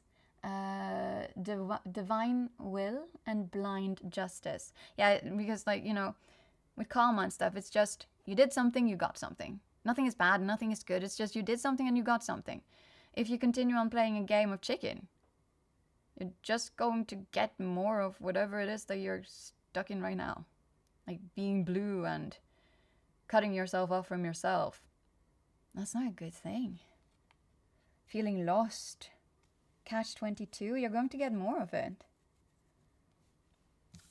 divine will, and blind justice. Yeah, because like, you know, with karma and stuff, it's just you did something, you got something. Nothing is bad, nothing is good. It's just you did something and you got something. If you continue on playing a game of chicken, you're just going to get more of whatever it is that you're stuck in right now. Like being blue and cutting yourself off from yourself. That's not a good thing. Feeling lost. Catch-22, you're going to get more of it.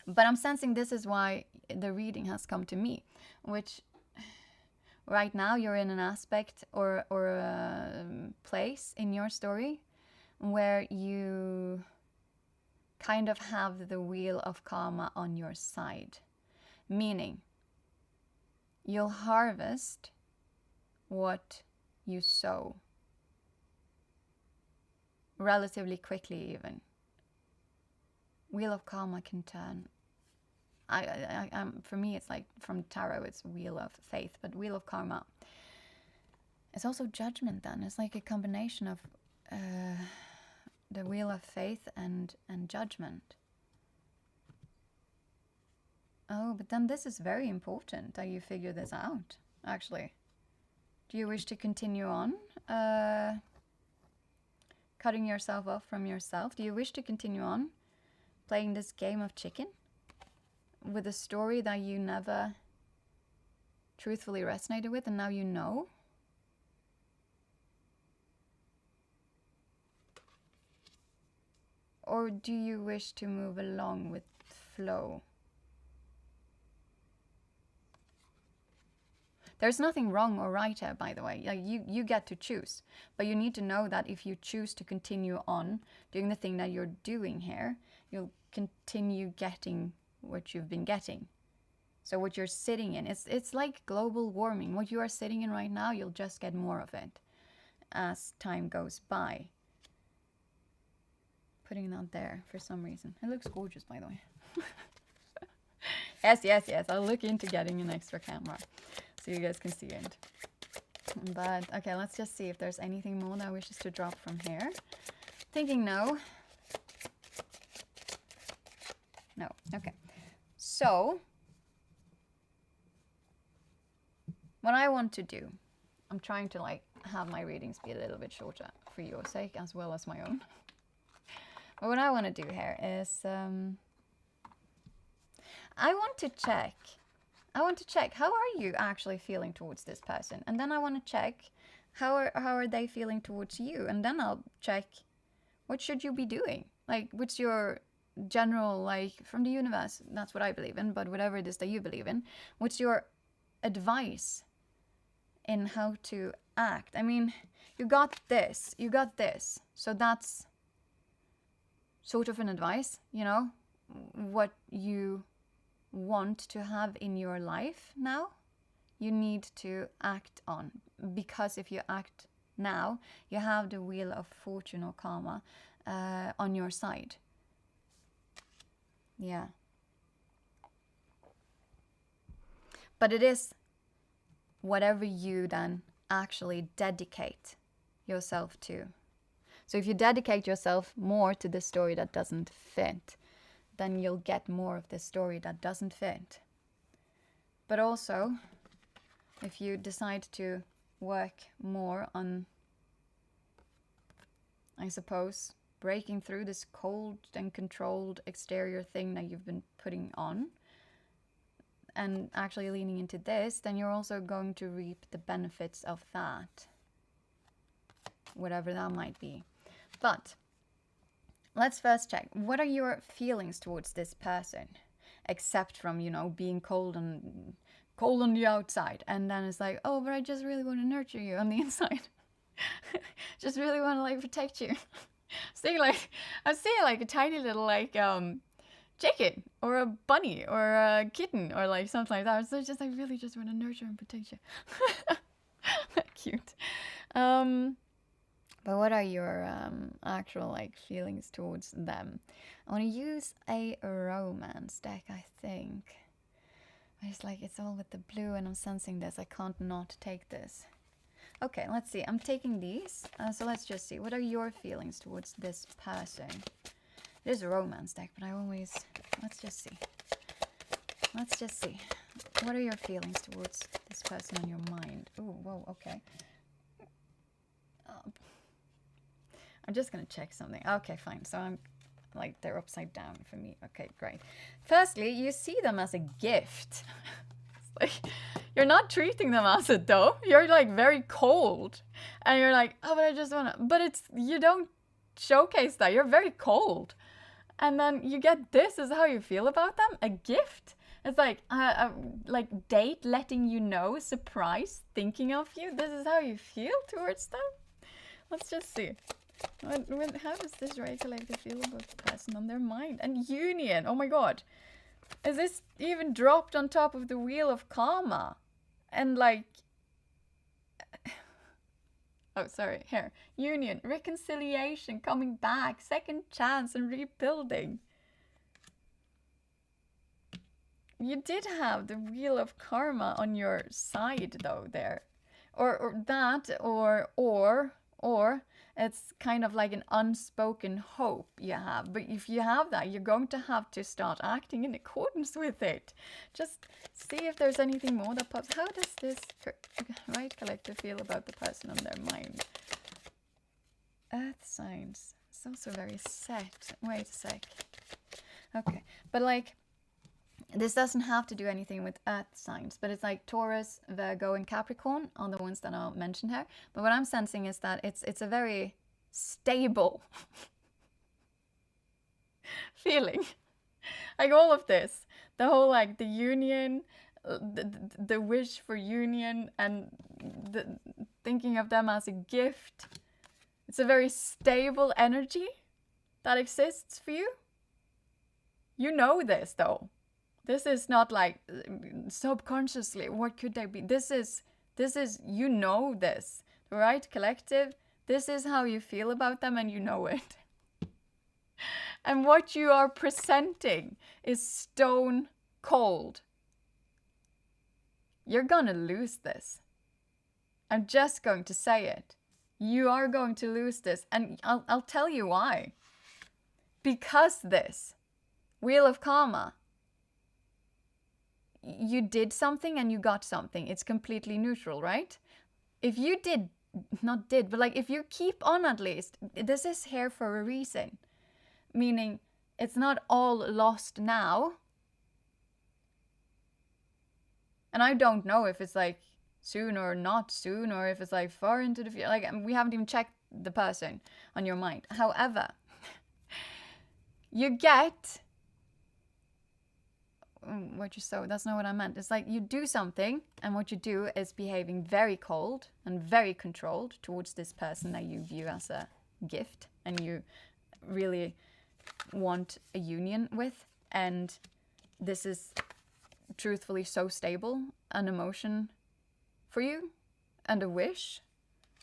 But I'm sensing this is why the reading has come to me, which right now you're in an aspect or a place in your story where you kind of have the wheel of karma on your side. Meaning, you'll harvest what you sow. Relatively quickly even. Wheel of karma can turn. For me, it's like from tarot, it's wheel of faith, but wheel of karma. It's also judgment then. It's like a combination of the wheel of faith and judgment. Oh, but then this is very important that you figure this out, actually. Do you wish to continue on cutting yourself off from yourself? Do you wish to continue on playing this game of chicken with a story that you never truthfully resonated with and now you know? Or do you wish to move along with flow? There's nothing wrong or right here, by the way. Like you get to choose. But you need to know that if you choose to continue on doing the thing that you're doing here, you'll continue getting what you've been getting. So what you're sitting in, it's like global warming. What you are sitting in right now, you'll just get more of it as time goes by. Putting that there for some reason. It looks gorgeous, by the way. Yes. I'll look into getting an extra camera so you guys can see it. But okay, let's just see if there's anything more that wishes to drop from here. Thinking no. No, okay. So, what I want to do, I'm trying to like have my readings be a little bit shorter for your sake as well as my own. But what I want to do here is, I want to check how are you actually feeling towards this person, and then I want to check how are they feeling towards you, and then I'll check what should you be doing, like what's your general, like from the universe, that's what I believe in, but whatever it is that you believe in, what's your advice in how to act? I mean, you got this, so that's sort of an advice, you know, what you want to have in your life now, you need to act on, because if you act now, you have the wheel of fortune or karma on your side. Yeah. But it is whatever you then actually dedicate yourself to. So if you dedicate yourself more to the story that doesn't fit, then you'll get more of the story that doesn't fit. But also, if you decide to work more on, I suppose, breaking through this cold and controlled exterior thing that you've been putting on, and actually leaning into this, then you're also going to reap the benefits of that, whatever that might be. But let's first check, what are your feelings towards this person, except from, you know, being cold on the outside, and then it's like, oh, but I just really want to nurture you on the inside. Just really want to like protect you. I'm seeing like a tiny little like chicken or a bunny or a kitten or like something like that. So it's just, I really just want to nurture and protect you. Cute. But what are your actual like feelings towards them? I want to use a romance deck, I think. It's like it's all with the blue and I'm sensing this. I can't not take this. Okay, let's see. I'm taking these. So let's just see. What are your feelings towards this person? It is a romance deck, but I always... Let's just see. Let's just see. What are your feelings towards this person on your mind? Oh, whoa, okay. I'm just going to check something. Okay, fine. So I'm like, they're upside down for me. Okay, great. Firstly, you see them as a gift. It's like, you're not treating them as it though. You're like very cold. And you're like, oh, but I just want to, but it's, you don't showcase that. You're very cold. And then you get this is how you feel about them, a gift. It's like date letting you know, surprise, thinking of you. This is how you feel towards them. Let's just see. How does this Ray collective feel about the person on their mind? And union, oh my god. Is this even dropped on top of the wheel of karma? And like... Oh, sorry, here. Union, reconciliation, coming back, second chance and rebuilding. You did have the wheel of karma on your side though there. Or it's kind of like an unspoken hope you have. But if you have that, you're going to have to start acting in accordance with it. Just see if there's anything more that pops. How does this right collective feel about the person on their mind? Earth signs. It's also very set. Wait a sec. Okay, but like, this doesn't have to do anything with earth signs, but it's like Taurus, Virgo, and Capricorn are the ones that I'll mention here. But what I'm sensing is that it's a very stable feeling. Like all of this, the whole like the union, the wish for union, and the thinking of them as a gift. It's a very stable energy that exists for you. You know this though. This is not like subconsciously, what could they be? This is, you know this, right? Collective, this is how you feel about them and you know it. And what you are presenting is stone cold. You're gonna lose this. I'm just going to say it. You are going to lose this. And I'll tell you why. Because this, Wheel of Karma, you did something and you got something. It's completely neutral, right? If you did, not did, but like if you keep on at least, this is here for a reason. Meaning it's not all lost now. And I don't know if it's like soon or not soon, or if it's like far into the future. Like we haven't even checked the person on your mind. However, you get what you sow. That's not what I meant. It's like you do something and what you do is behaving very cold and very controlled towards this person that you view as a gift and you really want a union with. And this is truthfully so stable an emotion for you and a wish,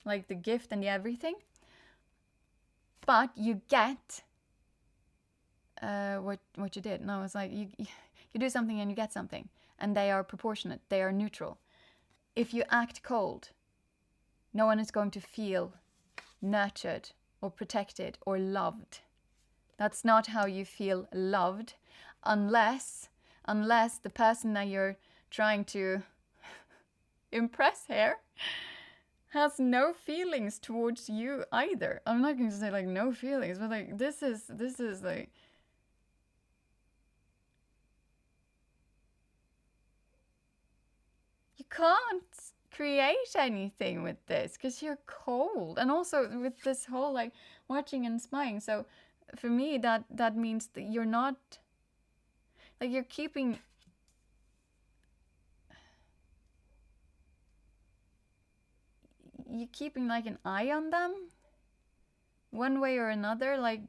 like the gift and the everything. But you get what you did. No, it's like you do something and you get something, and they are proportionate, they are neutral. If you act cold, no one is going to feel nurtured or protected or loved. That's not how you feel loved, unless the person that you're trying to impress here has no feelings towards you either. I'm not going to say like no feelings, but like this is like, you can't create anything with this because you're cold. And also with this whole like watching and spying. So for me, that means that you're not, like you're keeping like an eye on them one way or another. Like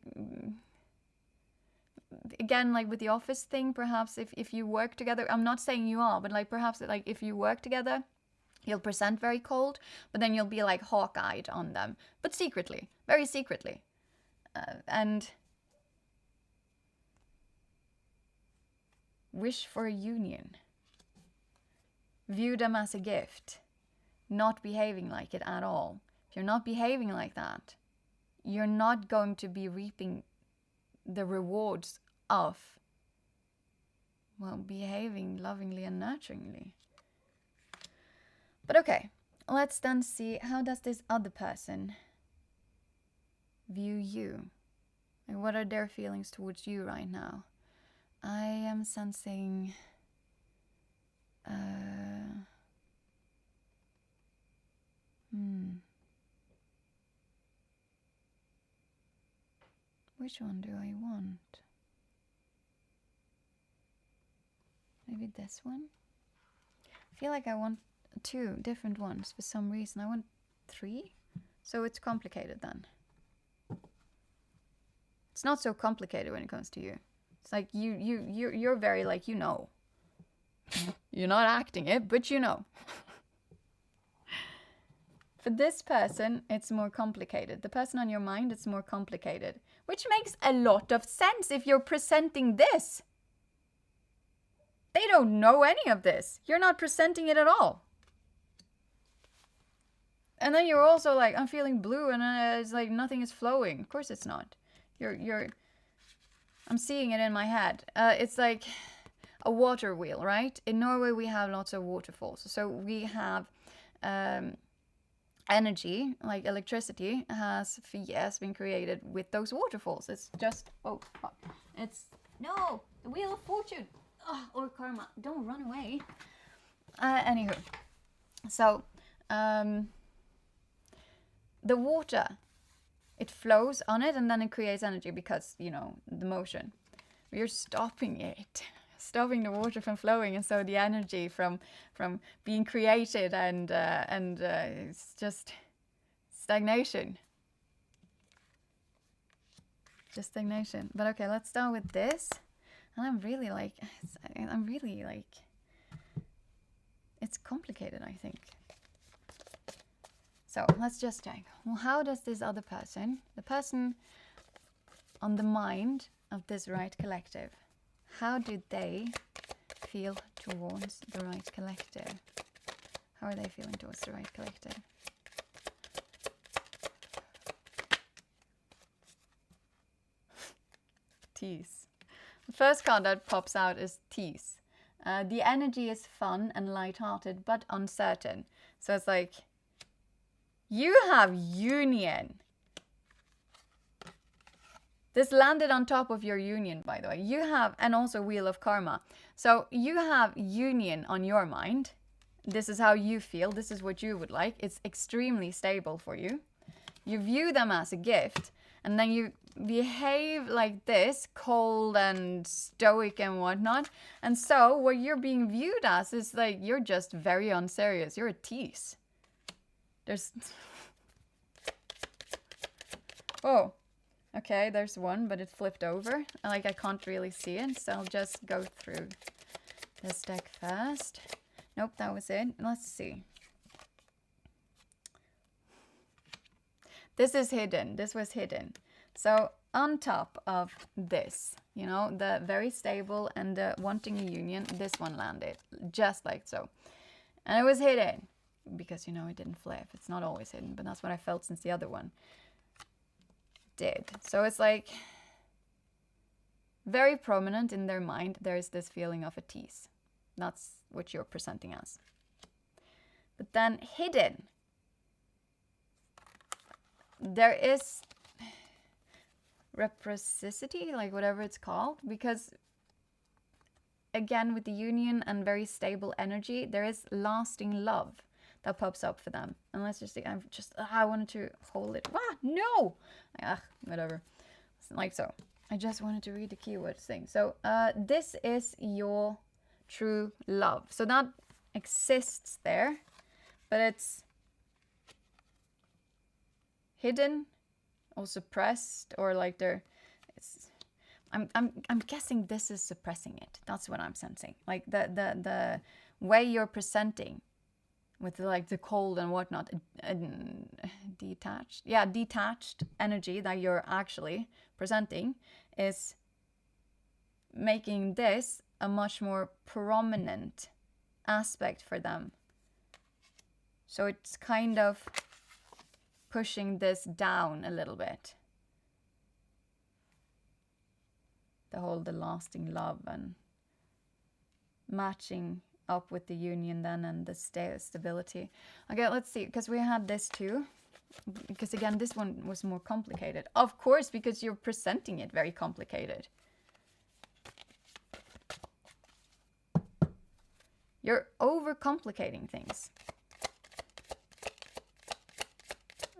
again, like with the office thing, perhaps if you work together, I'm not saying you are, but like perhaps like if you work together, You'll present very cold, but then you'll be like hawk-eyed on them, but secretly, very secretly. And wish for a union. View them as a gift. Not behaving like it at all. If you're not behaving like that, you're not going to be reaping the rewards of, well, behaving lovingly and nurturingly. But okay, let's then see, how does this other person view you? Like, what are their feelings towards you right now? I am sensing which one do I want? Maybe this one? I feel like I want 2 different ones for some reason. I want 3, so it's complicated then. It's not so complicated when it comes to you. It's like you're very like, you know. You're not acting it, but you know. For this person, it's more complicated. The person on your mind, it's more complicated. Which makes a lot of sense if you're presenting this. They don't know any of this. You're not presenting it at all. And then you're also like, I'm feeling blue, and it's like nothing is flowing. Of course it's not. I'm seeing it in my head. It's like a water wheel, right? In Norway, we have lots of waterfalls. So we have energy, like electricity, has for years been created with those waterfalls. It's just, oh, fuck. It's, no, the wheel of fortune. Oh, or karma. Don't run away. Anywho, so the water, it flows on it and then it creates energy because, you know, the motion. We're stopping it, stopping the water from flowing, and so the energy from being created and it's just stagnation. Just stagnation. But okay, let's start with this. And I'm really like, it's complicated, I think. So let's just check. Well, how does this other person, the person on the mind of this right collective, how do they feel towards the right collective? How are they feeling towards the right collective? Tease. The first card that pops out is tease. The energy is fun and lighthearted, but uncertain. So it's like, you have union. This landed on top of your union, by the way. You have, and also Wheel of Karma. So you have union on your mind. This is how you feel. This is what you would like. It's extremely stable for you. You view them as a gift, and then you behave like this, cold and stoic and whatnot. And so what you're being viewed as is like, you're just very unserious. You're a tease. There's... Oh, okay, there's one, but it flipped over. Like, I can't really see it, so I'll just go through this deck first. Nope, that was it. Let's see. This is hidden. This was hidden. So on top of this, you know, the very stable and the wanting a union, this one landed just like so. And it was hidden because, you know, it didn't flip. It's not always hidden, but that's what I felt since the other one did. So it's like very prominent in their mind. There is this feeling of a tease. That's what you're presenting as. But then hidden, there is reciprocity, like whatever it's called, because again, with the union and very stable energy, there is lasting love that pops up for them. And let's just see, I wanted to hold it. Ah, no! Whatever. Like so. I just wanted to read the keywords thing. So this is your true love. So that exists there, but it's hidden or suppressed, or like I'm guessing this is suppressing it. That's what I'm sensing. Like the way you're presenting with like the cold and whatnot, detached energy that you're actually presenting is making this a much more prominent aspect for them. So it's kind of pushing this down a little bit. The lasting love and matching up with the union then and the stability. Okay, let's see, because we had this too. Because again, this one was more complicated. Of course, because you're presenting it very complicated. You're overcomplicating things.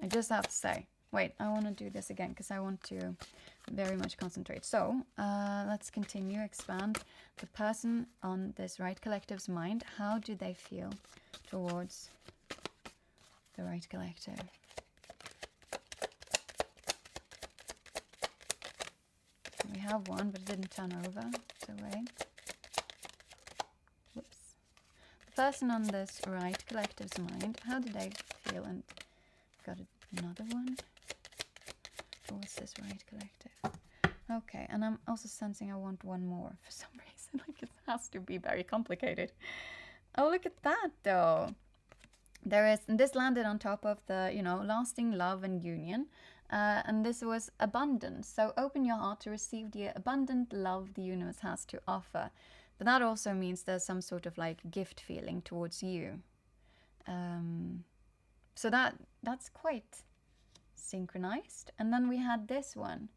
I just have to say. Wait, I want to do this again because I want to very much concentrate. So let's continue, expand. The person on this right collective's mind, how do they feel towards the right collective? We have one, but it didn't turn over. So wait. Whoops. The person on this right collective's mind, how do they feel? And got another one towards this right collective. Okay, and I'm also sensing I want one more for some reason. Like it has to be very complicated. Oh, look at that though. This landed on top of the, lasting love and union. And this was abundance. So open your heart to receive the abundant love the universe has to offer. But that also means there's some sort of like gift feeling towards you. So that's quite synchronized. And then we had this one.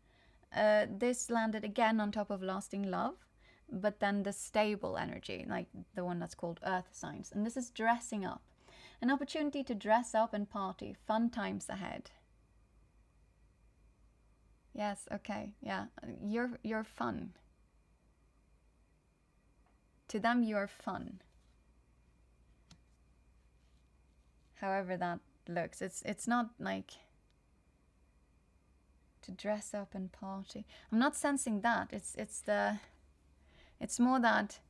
This landed again on top of lasting love, but then the stable energy, like the one that's called earth signs. And this is dressing up. An opportunity to dress up and party. Fun times ahead. Yes, okay, yeah. You're fun. To them, you're fun. However that looks. It's not like to dress up and party. I'm not sensing that. It's more that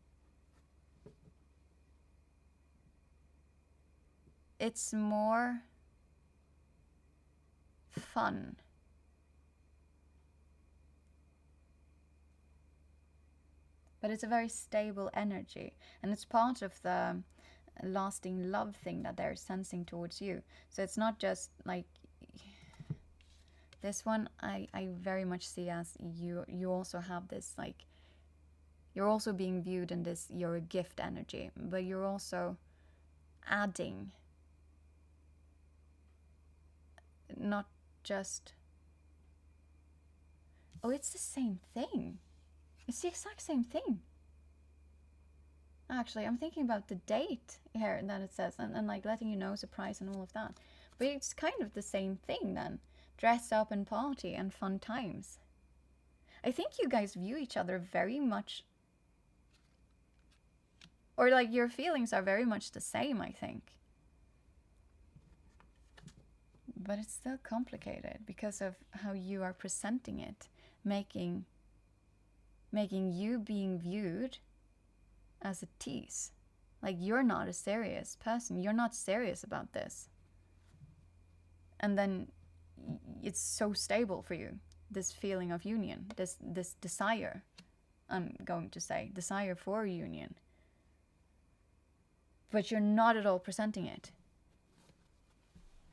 it's more fun. But it's a very stable energy, and it's part of the lasting love thing that they're sensing towards you. So it's not just like this one. I very much see as you also have this, like, you're also being viewed in this, you're a gift energy, but you're also adding, not just, oh, it's the same thing. It's the exact same thing. Actually, I'm thinking about the date here that it says, and like letting you know surprise and all of that. But it's kind of the same thing then. Dress up and party and fun times. I think you guys view each other very much, or like your feelings are very much the same, I think. But it's still complicated because of how you are presenting it, making you being viewed as a tease. Like you're not a serious person. You're not serious about this. And then it's so stable for you, this feeling of union, this desire, I'm going to say, desire for union. But you're not at all presenting it.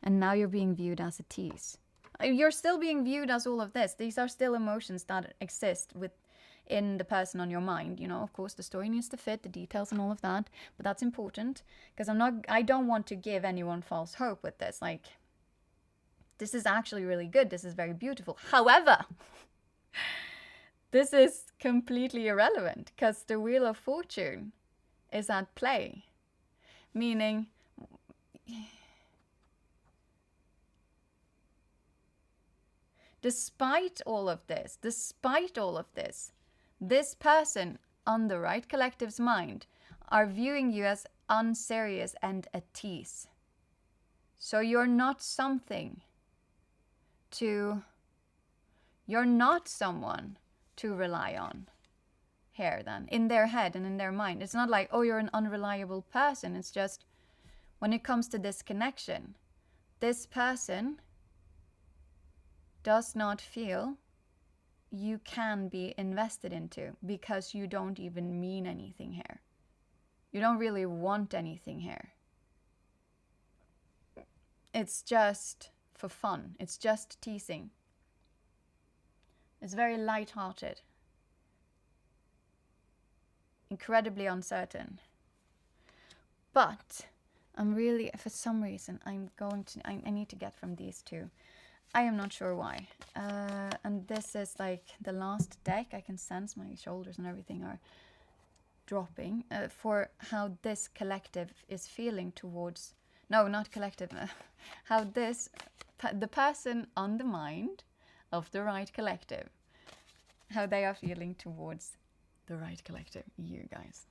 And now you're being viewed as a tease. You're still being viewed as all of this. These are still emotions that exist in the person on your mind. Of course, the story needs to fit, the details and all of that. But that's important because I don't want to give anyone false hope with this. Like, this is actually really good. This is very beautiful. However, this is completely irrelevant because the Wheel of Fortune is at play. Meaning, despite all of this, this person on the right collective's mind are viewing you as unserious and a tease. So you're not someone to rely on here then, in their head and in their mind. It's not like, oh, you're an unreliable person. It's just, when it comes to this connection, this person does not feel you can be invested into because you don't even mean anything here. You don't really want anything here. It's just for fun. It's just teasing. It's very light-hearted. Incredibly uncertain. But I'm really, for some reason, I need to get from these two. I am not sure why. And this is like the last deck. I can sense my shoulders and everything are dropping for how this collective is feeling towards, no, not collective, how this, the person on the mind of the right collective, how they are feeling towards the right collective, you guys.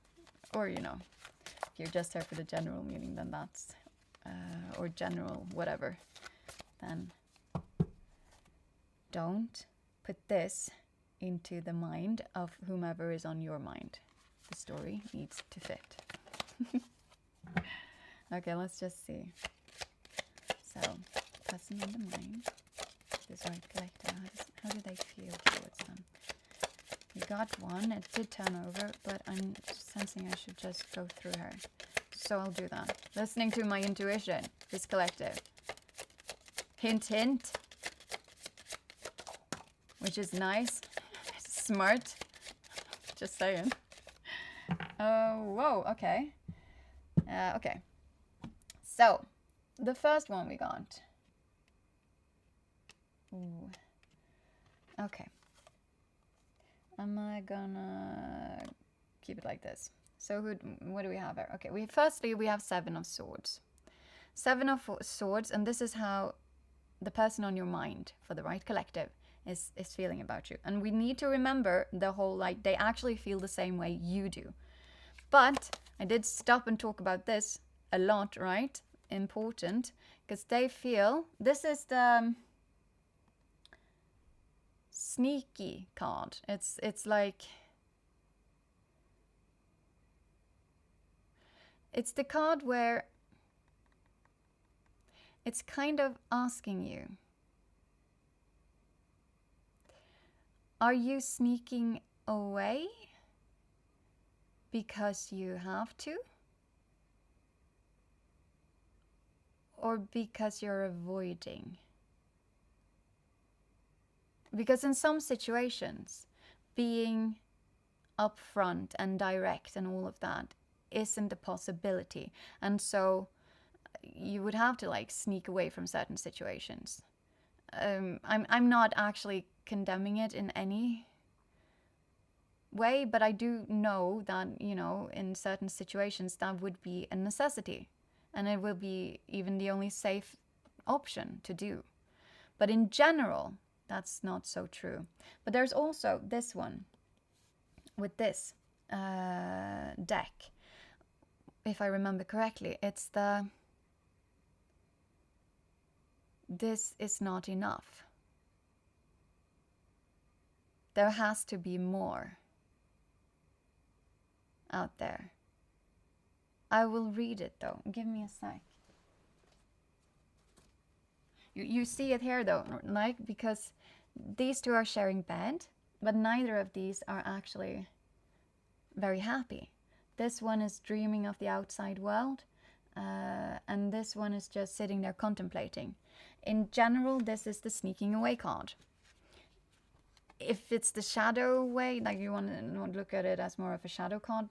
Or, you know, if you're just here for the general meaning, then that's, or general whatever, then don't put this into the mind of whomever is on your mind. The story needs to fit. Okay, let's just see. So, person on the mind, this right collector, how do they feel towards them? We got one, it did turn over, but I'm sensing I should just go through her. So I'll do that. Listening to my intuition, this collective. Hint, hint. Which is nice, smart, just saying. Whoa, okay. Okay. So, the first one we got. Ooh. Okay. Am I gonna keep it like this? So, what do we have here? Okay, firstly we have 7 of Swords. 7 of Swords, and this is how the person on your mind for the right collective is feeling about you. And we need to remember the whole, like, they actually feel the same way you do. But I did stop and talk about this a lot, right? Important, because they feel, this is the sneaky card. It's like, it's the card where it's kind of asking you, are you sneaking away because you have to? Or because you're avoiding? Because in some situations, being upfront and direct and all of that isn't a possibility. And so you would have to, like, sneak away from certain situations. I'm not actually condemning it in any way, but I do know that, you know, in certain situations that would be a necessity, and it will be even the only safe option to do. But in general, that's not so true. But there's also this one with this deck, if I remember correctly. It's the, this is not enough. There has to be more out there. I will read it though. Give me a sec. You see it here though, like, because these two are sharing bed, but neither of these are actually very happy. This one is dreaming of the outside world, and this one is just sitting there contemplating. In general, this is the sneaking away card. If it's the shadow way, like you want to look at it as more of a shadow card,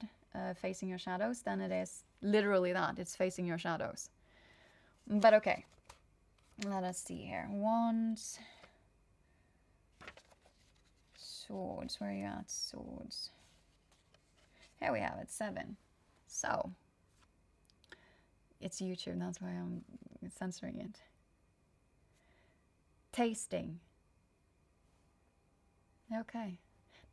facing your shadows, then it is literally that. It's facing your shadows. But okay, let us see here. Wands, Swords. Where are you at? Swords. Here we have it, 7. So, it's YouTube, that's why I'm censoring it. Tasting. Okay.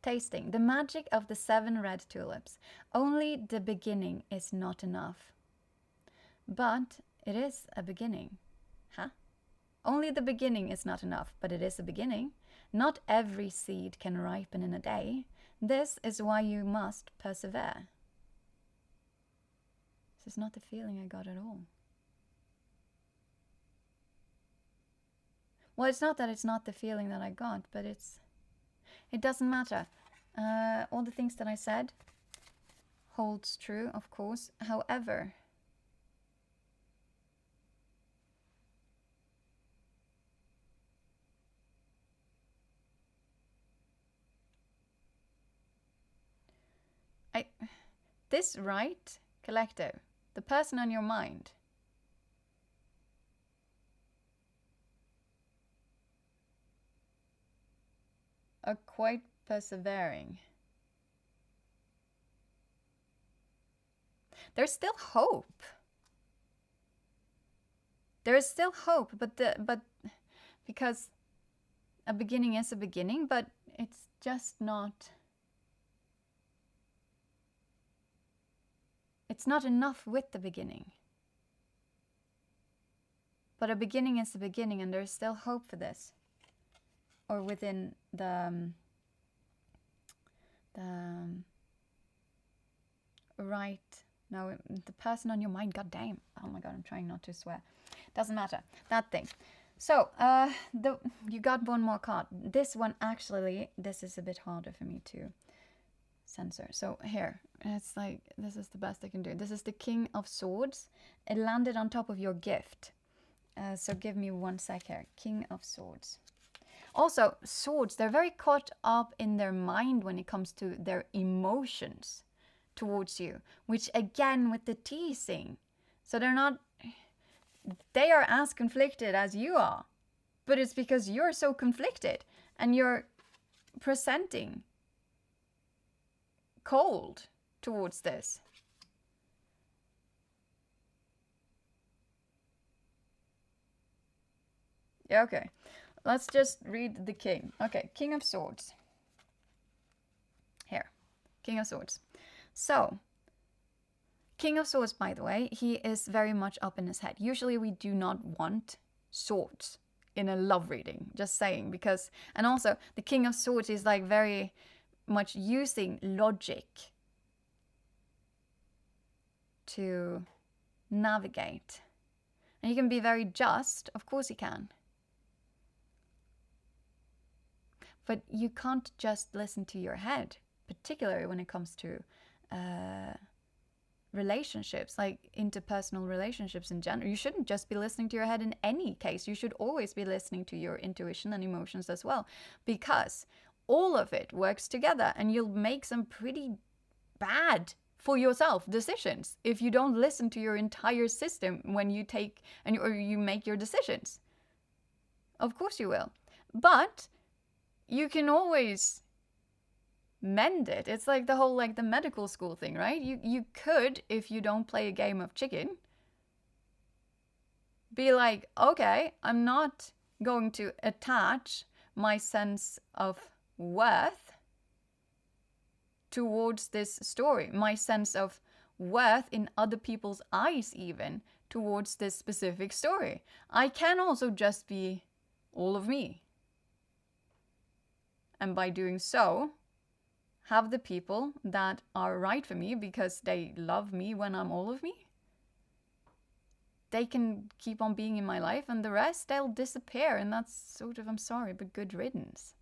Tasting. The magic of the 7 red tulips. Only the beginning is not enough. But it is a beginning. Huh? Only the beginning is not enough, but it is a beginning. Not every seed can ripen in a day. This is why you must persevere. This is not the feeling I got at all. Well, it's not that it's not the feeling that I got, but it doesn't matter. All the things that I said holds true, of course. However, this right collective, the person on your mind, are quite persevering. There's still hope. There is still hope, but because a beginning is a beginning, but it's just not. It's not enough with the beginning. But a beginning is a beginning, and there's still hope for this. Or within the right. No, the person on your mind. God damn. Oh my god, I'm trying not to swear. Doesn't matter. That thing. So, you got one more card. This one, actually, this is a bit harder for me to censor. So here, it's like, this is the best I can do. This is the King of Swords. It landed on top of your gift. So give me 1 sec here. King of Swords. Also, swords, they're very caught up in their mind when it comes to their emotions towards you, which again with the teasing. So they are as conflicted as you are, but it's because you're so conflicted and you're presenting cold towards this. Yeah, okay. Let's just read the king. Okay, King of Swords. Here, King of Swords. So, King of Swords, by the way, he is very much up in his head. Usually we do not want swords in a love reading, just saying, because, and also the King of Swords is like very much using logic to navigate. And he can be very just, of course he can. But you can't just listen to your head, particularly when it comes to relationships, like interpersonal relationships in general. You shouldn't just be listening to your head in any case. You should always be listening to your intuition and emotions as well, because all of it works together and you'll make some pretty bad for yourself decisions if you don't listen to your entire system when you take or you make your decisions. Of course you will. But you can always mend it. It's like the whole, like the medical school thing, right? You could, if you don't play a game of chicken, be like, okay, I'm not going to attach my sense of worth towards this story, my sense of worth in other people's eyes even towards this specific story. I can also just be all of me. And by doing so, have the people that are right for me because they love me when I'm all of me. They can keep on being in my life, and the rest, they'll disappear. And that's sort of, I'm sorry, but good riddance.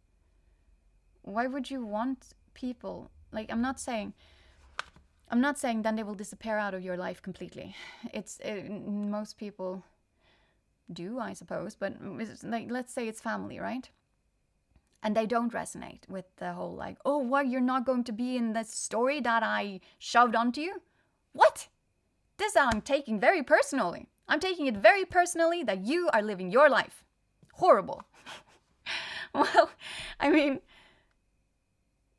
Why would you want people, like, I'm not saying then they will disappear out of your life completely. Most people do, I suppose, but like, let's say it's family, right? And they don't resonate with the whole, like, oh, what, you're not going to be in the story that I shoved onto you? What? This I'm taking very personally. I'm taking it very personally that you are living your life. Horrible. Well, I mean,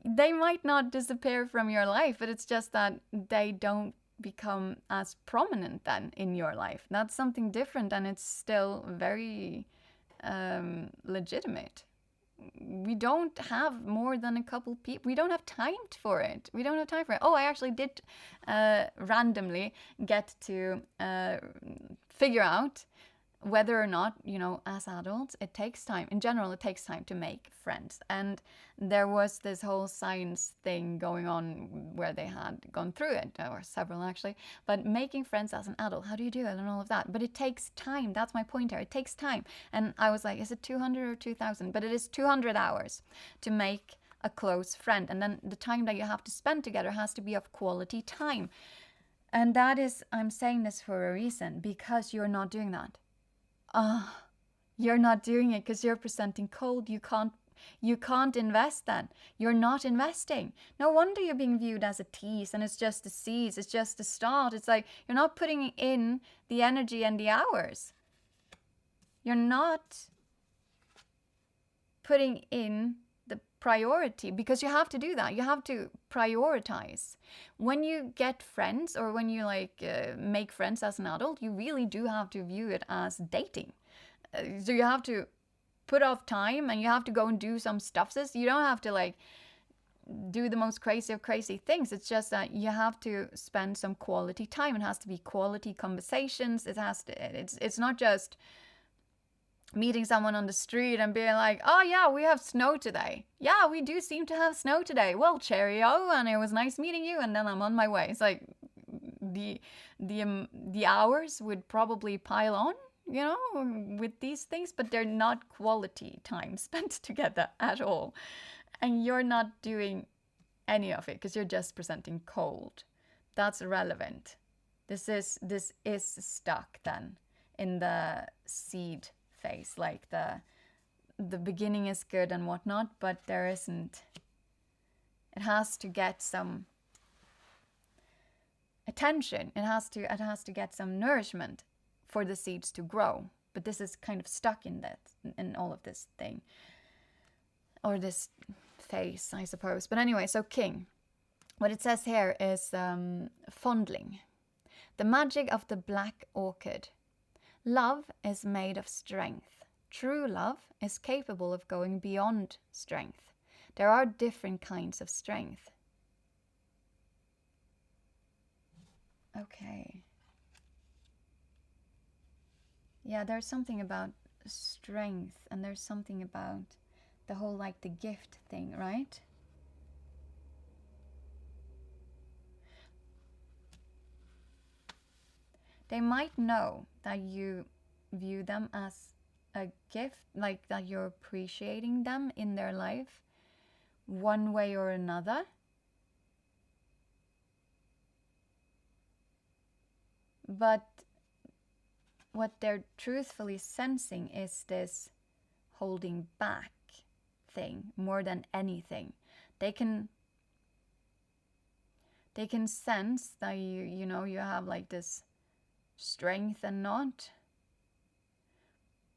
they might not disappear from your life, but it's just that they don't become as prominent then in your life. That's something different, and it's still very legitimate. We don't have more than a couple people. We don't have time for it. Oh, I actually did randomly get to figure out whether or not, as adults, it takes time. In general, it takes time to make friends. And there was this whole science thing going on where they had gone through it, or several actually, but making friends as an adult, how do you do it and all of that? But it takes time. That's my point here. It takes time. And I was like, is it 200 or 2000? But it is 200 hours to make a close friend. And then the time that you have to spend together has to be of quality time. And that is, I'm saying this for a reason, because you're not doing that. You're not doing it because you're presenting cold. You can't invest then. You're not investing. No wonder you're being viewed as a tease, and it's just a seeds. It's just a start. It's like you're not putting in the energy and the hours. You're not putting in the priority, because you have to do that. You have to prioritize. When you get friends, or when you make friends as an adult, you really do have to view it as dating. So you have to put off time, and you have to go and do some stuff. You don't have to do the most crazy of crazy things. It's just that you have to spend some quality time. It has to be quality conversations. It's not just meeting someone on the street and being like, oh yeah, we have snow today. Yeah, we do seem to have snow today. Well, cheerio, and it was nice meeting you, and then I'm on my way. It's like the hours would probably pile on, with these things, but they're not quality time spent together at all. And you're not doing any of it because you're just presenting cold. That's irrelevant. This is stuck then in the seed phase. Like the beginning is good and whatnot, but there isn't. It has to get some attention. It has to get some nourishment for the seeds to grow. But this is kind of stuck in all of this thing, or this phase, I suppose. But anyway, so king. What it says here is fondling. The magic of the black orchid. Love is made of strength. True love is capable of going beyond strength. There are different kinds of strength. Okay. Yeah, there's something about strength, and there's something about the whole the gift thing, right? They might know that you view them as a gift, that you're appreciating them in their life one way or another. But what they're truthfully sensing is this holding back thing more than anything. They can sense that you have this strength and not,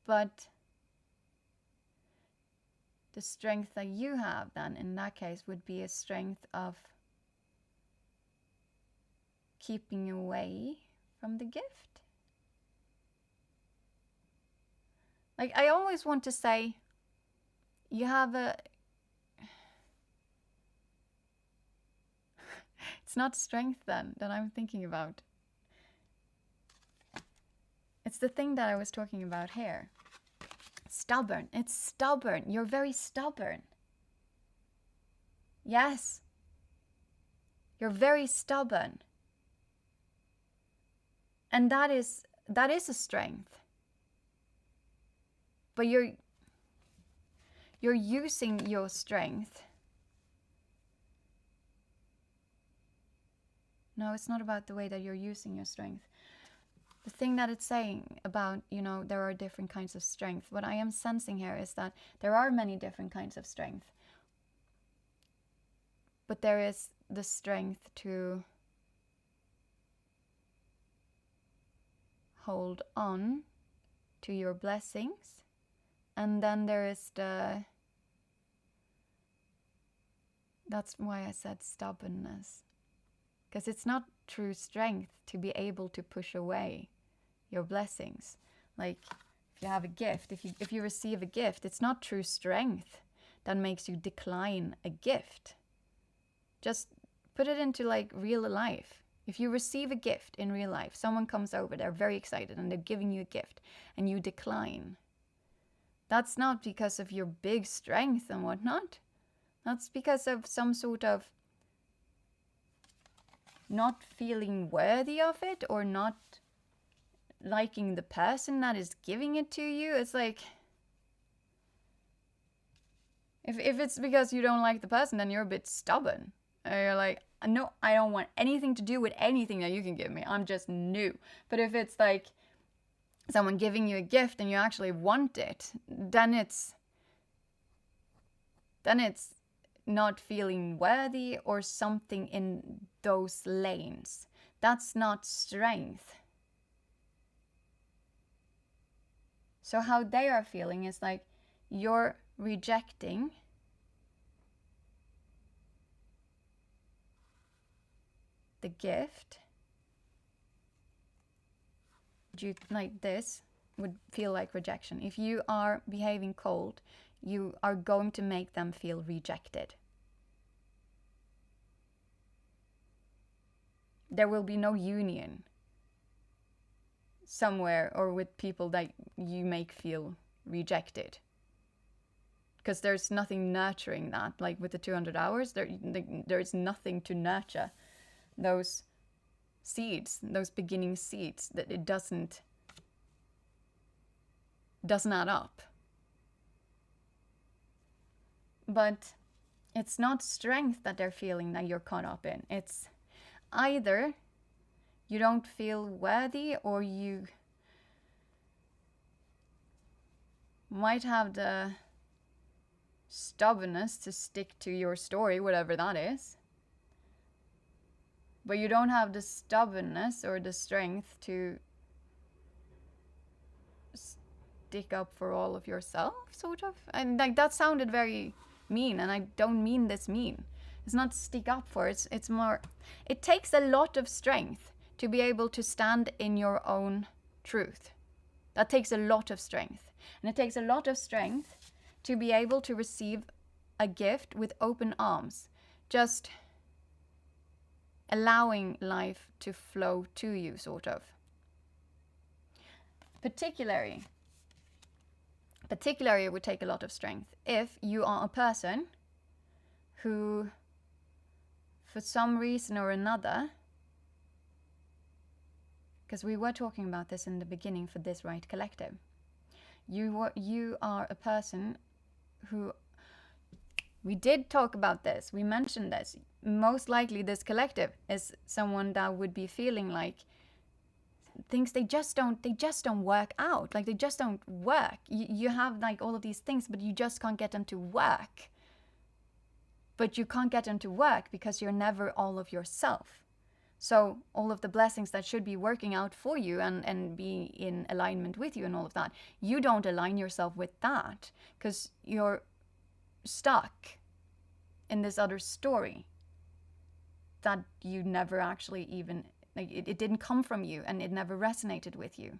but the strength that you have then in that case would be a strength of keeping away from the gift. I always want to say, you have it's not strength then that I'm thinking about. It's the thing that I was talking about here. Stubborn. It's stubborn. You're very stubborn. Yes. You're very stubborn. And that is a strength. But you're using your strength. No, it's not about the way that you're using your strength. The thing that it's saying about, there are different kinds of strength. What I am sensing here is that there are many different kinds of strength. But there is the strength to hold on to your blessings. And then there is that's why I said stubbornness. Because it's not true strength to be able to push away your blessings. If you have a gift, if you receive a gift, it's not true strength that makes you decline a gift. Just put it into real life. If you receive a gift in real life, someone comes over, they're very excited and they're giving you a gift and you decline. That's not because of your big strength and whatnot. That's because of some sort of not feeling worthy of it or not liking the person that is giving it to you. It's like, if it's because you don't like the person, then you're a bit stubborn. You're like, no, I don't want anything to do with anything that you can give me. I'm just new. But if it's like someone giving you a gift and you actually want it, then it's not feeling worthy or something in those lanes. That's not strength. So how they are feeling is like you're rejecting the gift. You, like this would feel like rejection. If you are behaving cold, you are going to make them feel rejected. There will be no union somewhere or with people that you make feel rejected. Because there's nothing nurturing that. Like with the 200 hours, there's nothing to nurture those seeds, those beginning seeds, that it doesn't add up. But it's not strength that they're feeling that you're caught up in. It's either you don't feel worthy or you might have the stubbornness to stick to your story, whatever that is. But you don't have the stubbornness or the strength to stick up for all of yourself, sort of. And like that sounded very mean, and I don't mean this mean. It's not stick up for, it's more, it takes a lot of strength to be able to stand in your own truth. That takes a lot of strength. And it takes a lot of strength to be able to receive a gift with open arms. Just allowing life to flow to you, sort of. Particularly, it would take a lot of strength if you are a person who, for some reason or another, because we were talking about this in the beginning for this right collective, you are a person who, we did talk about this, we mentioned this, most likely this collective is someone that would be feeling like things they just don't work out, like they just don't work. You have like all of these things, but you just can't get them to work. But you can't get them to work because you're never all of yourself. So all of the blessings that should be working out for you and be in alignment with you and all of that, you don't align yourself with that because you're stuck in this other story that you never actually even, like it didn't come from you and it never resonated with you.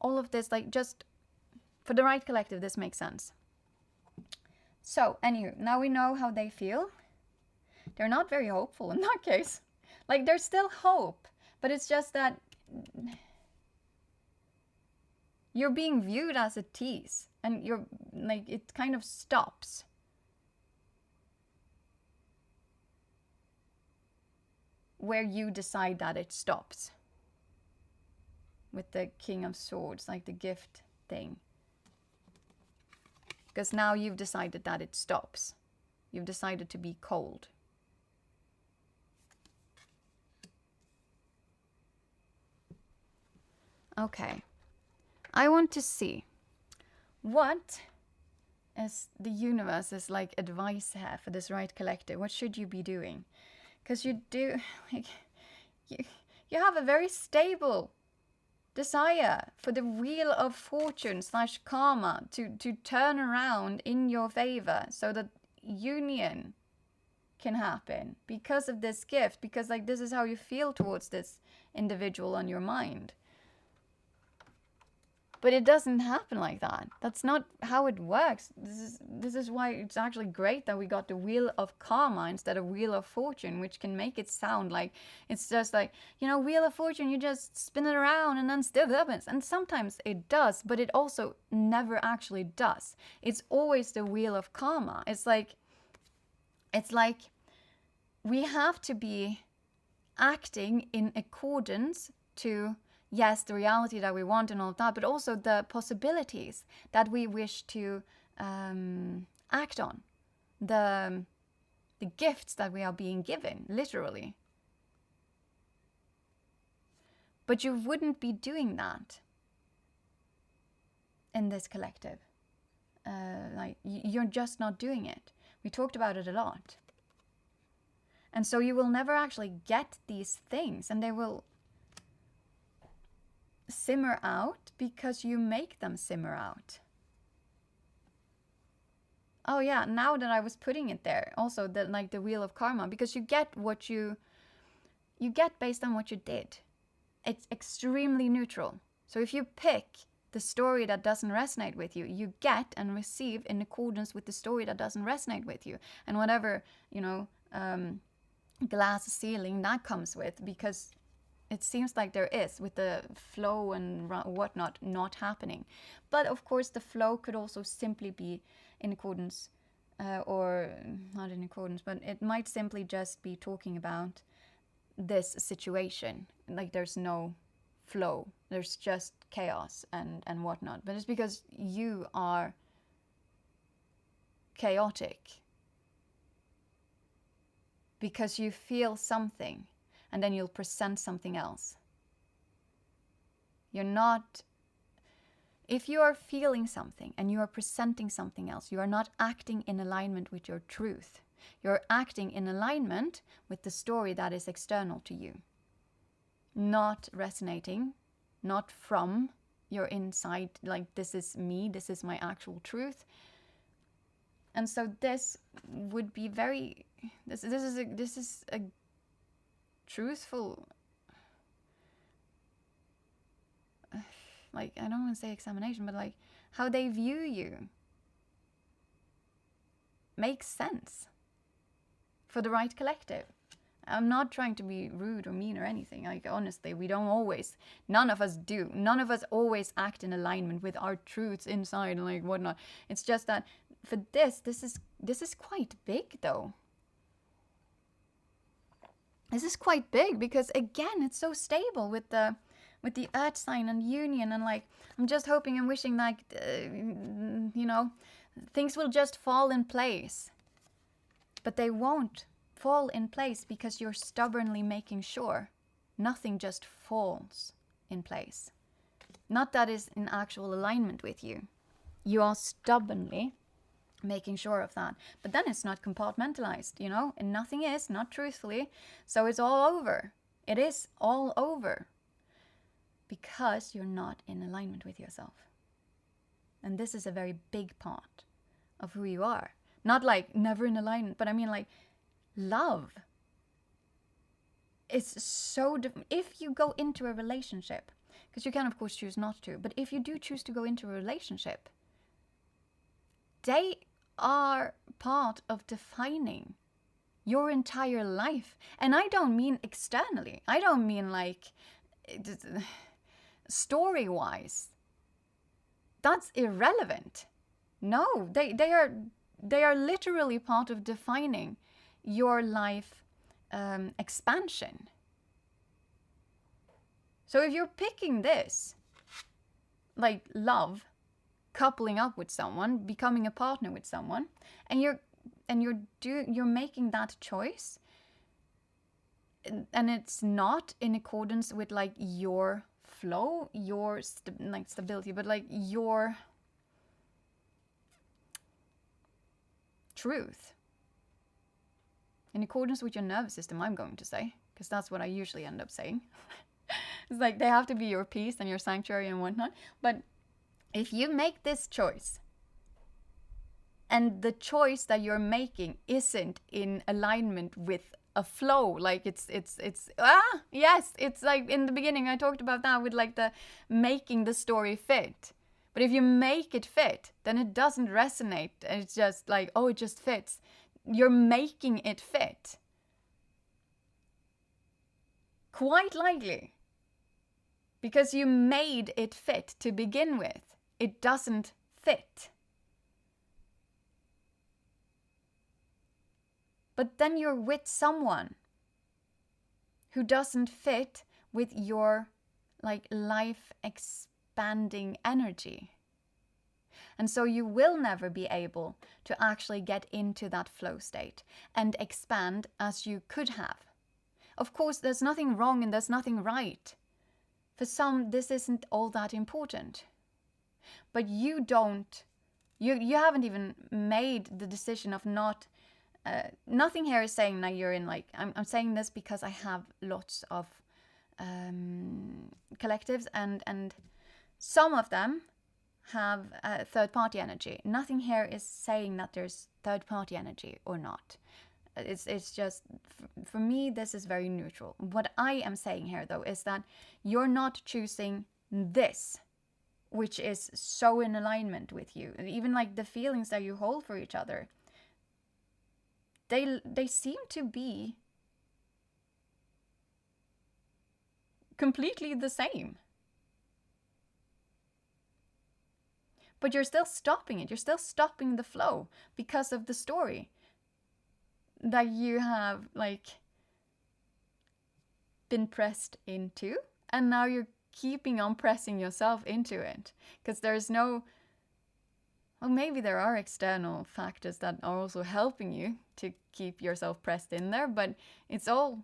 All of this, like, just for the right collective, this makes sense. So anywho, now we know how they feel. They're not very hopeful in that case. Like, there's still hope, but it's just that you're being viewed as a tease and you're like, it kind of stops. Where you decide that it stops. With the King of Swords, like the gift thing. Because now you've decided that it stops. You've decided to be cold. Okay. I want to see what is the universe's like advice here for this right collective. What should you be doing? Because you do, like, you have a very stable desire for the wheel of fortune / karma to turn around in your favor so that union can happen because of this gift, because like this is how you feel towards this individual on your mind. But it doesn't happen like that. That's not how it works. This is why it's actually great that we got the Wheel of Karma instead of Wheel of Fortune, which can make it sound like it's just like, Wheel of Fortune, you just spin it around and then stuff happens. And sometimes it does, but it also never actually does. It's always the Wheel of Karma. It's like we have to be acting in accordance to, yes, the reality that we want and all of that, but also the possibilities that we wish to act on, the gifts that we are being given, literally. But you wouldn't be doing that in this collective. You're just not doing it. We talked about it a lot. And so you will never actually get these things, and they will simmer out because you make them simmer out. Oh yeah, now that I was putting it there, also the Wheel of Karma, because you get what you get based on what you did. It's extremely neutral. So if you pick the story that doesn't resonate with you, you get and receive in accordance with the story that doesn't resonate with you, and whatever glass ceiling that comes with, because it seems like there is, with the flow and whatnot not happening. But of course the flow could also simply be in accordance, or not in accordance, but it might simply just be talking about this situation. Like there's no flow, there's just chaos and whatnot. But it's because you are chaotic. Because you feel something, and then you'll present something else. You're not... If you are feeling something and you are presenting something else, you are not acting in alignment with your truth. You're acting in alignment with the story that is external to you. Not resonating, not from your inside, like this is me, this is my actual truth. And so this would be very... This is a truthful, like, I don't want to say examination, but like how they view you makes sense for the right collective. I'm not trying to be rude or mean or anything. Like, honestly, we don't always, none of us do. None of us always act in alignment with our truths inside and like whatnot. It's just that for this is quite big though. This is quite big because, again, it's so stable with the earth sign and union, and like I'm just hoping and wishing like things will just fall in place. But they won't fall in place because you're stubbornly making sure nothing just falls in place. Not that is in actual alignment with you. You are stubbornly making sure of that. But then it's not compartmentalized, and nothing is, not truthfully. So it's all over. It is all over. Because you're not in alignment with yourself. And this is a very big part of who you are. Not like never in alignment, but I mean like love. It's so if you go into a relationship, because you can of course choose not to, but if you do choose to go into a relationship, they are part of defining your entire life. And I don't mean externally. I don't mean like story-wise. That's irrelevant. No, they are literally part of defining your life expansion. So if you're picking this, like love, coupling up with someone, becoming a partner with someone, and you're making that choice, and it's not in accordance with like your flow, your stability, but like your truth, in accordance with your nervous system, I'm going to say, because that's what I usually end up saying. It's like they have to be your peace and your sanctuary and whatnot. But if you make this choice And the choice that you're making isn't in alignment with a flow. Like it's yes, it's like in the beginning I talked about that with like the making the story fit. But if you make it fit, then it doesn't resonate, and it's just like, oh, it just fits. You're making it fit. Quite likely. Because you made it fit to begin with. It doesn't fit. But then you're with someone who doesn't fit with your like life expanding energy. And so you will never be able to actually get into that flow state and expand as you could have. Of course, there's nothing wrong and there's nothing right. For some, this isn't all that important. But you haven't even made the decision of not, nothing here is saying that you're in like, I'm saying this because I have lots of collectives and some of them have third-party energy. Nothing here is saying that there's third-party energy or not. It's just, for me, this is very neutral. What I am saying here, though, is that you're not choosing this, which is so in alignment with you. Even like the feelings that you hold for each other, they seem to be completely the same. But you're still stopping it. You're still stopping the flow because of the story that you have like been pressed into, and now you're keeping on pressing yourself into it because there's no, well, maybe there are external factors that are also helping you to keep yourself pressed in there, but it's all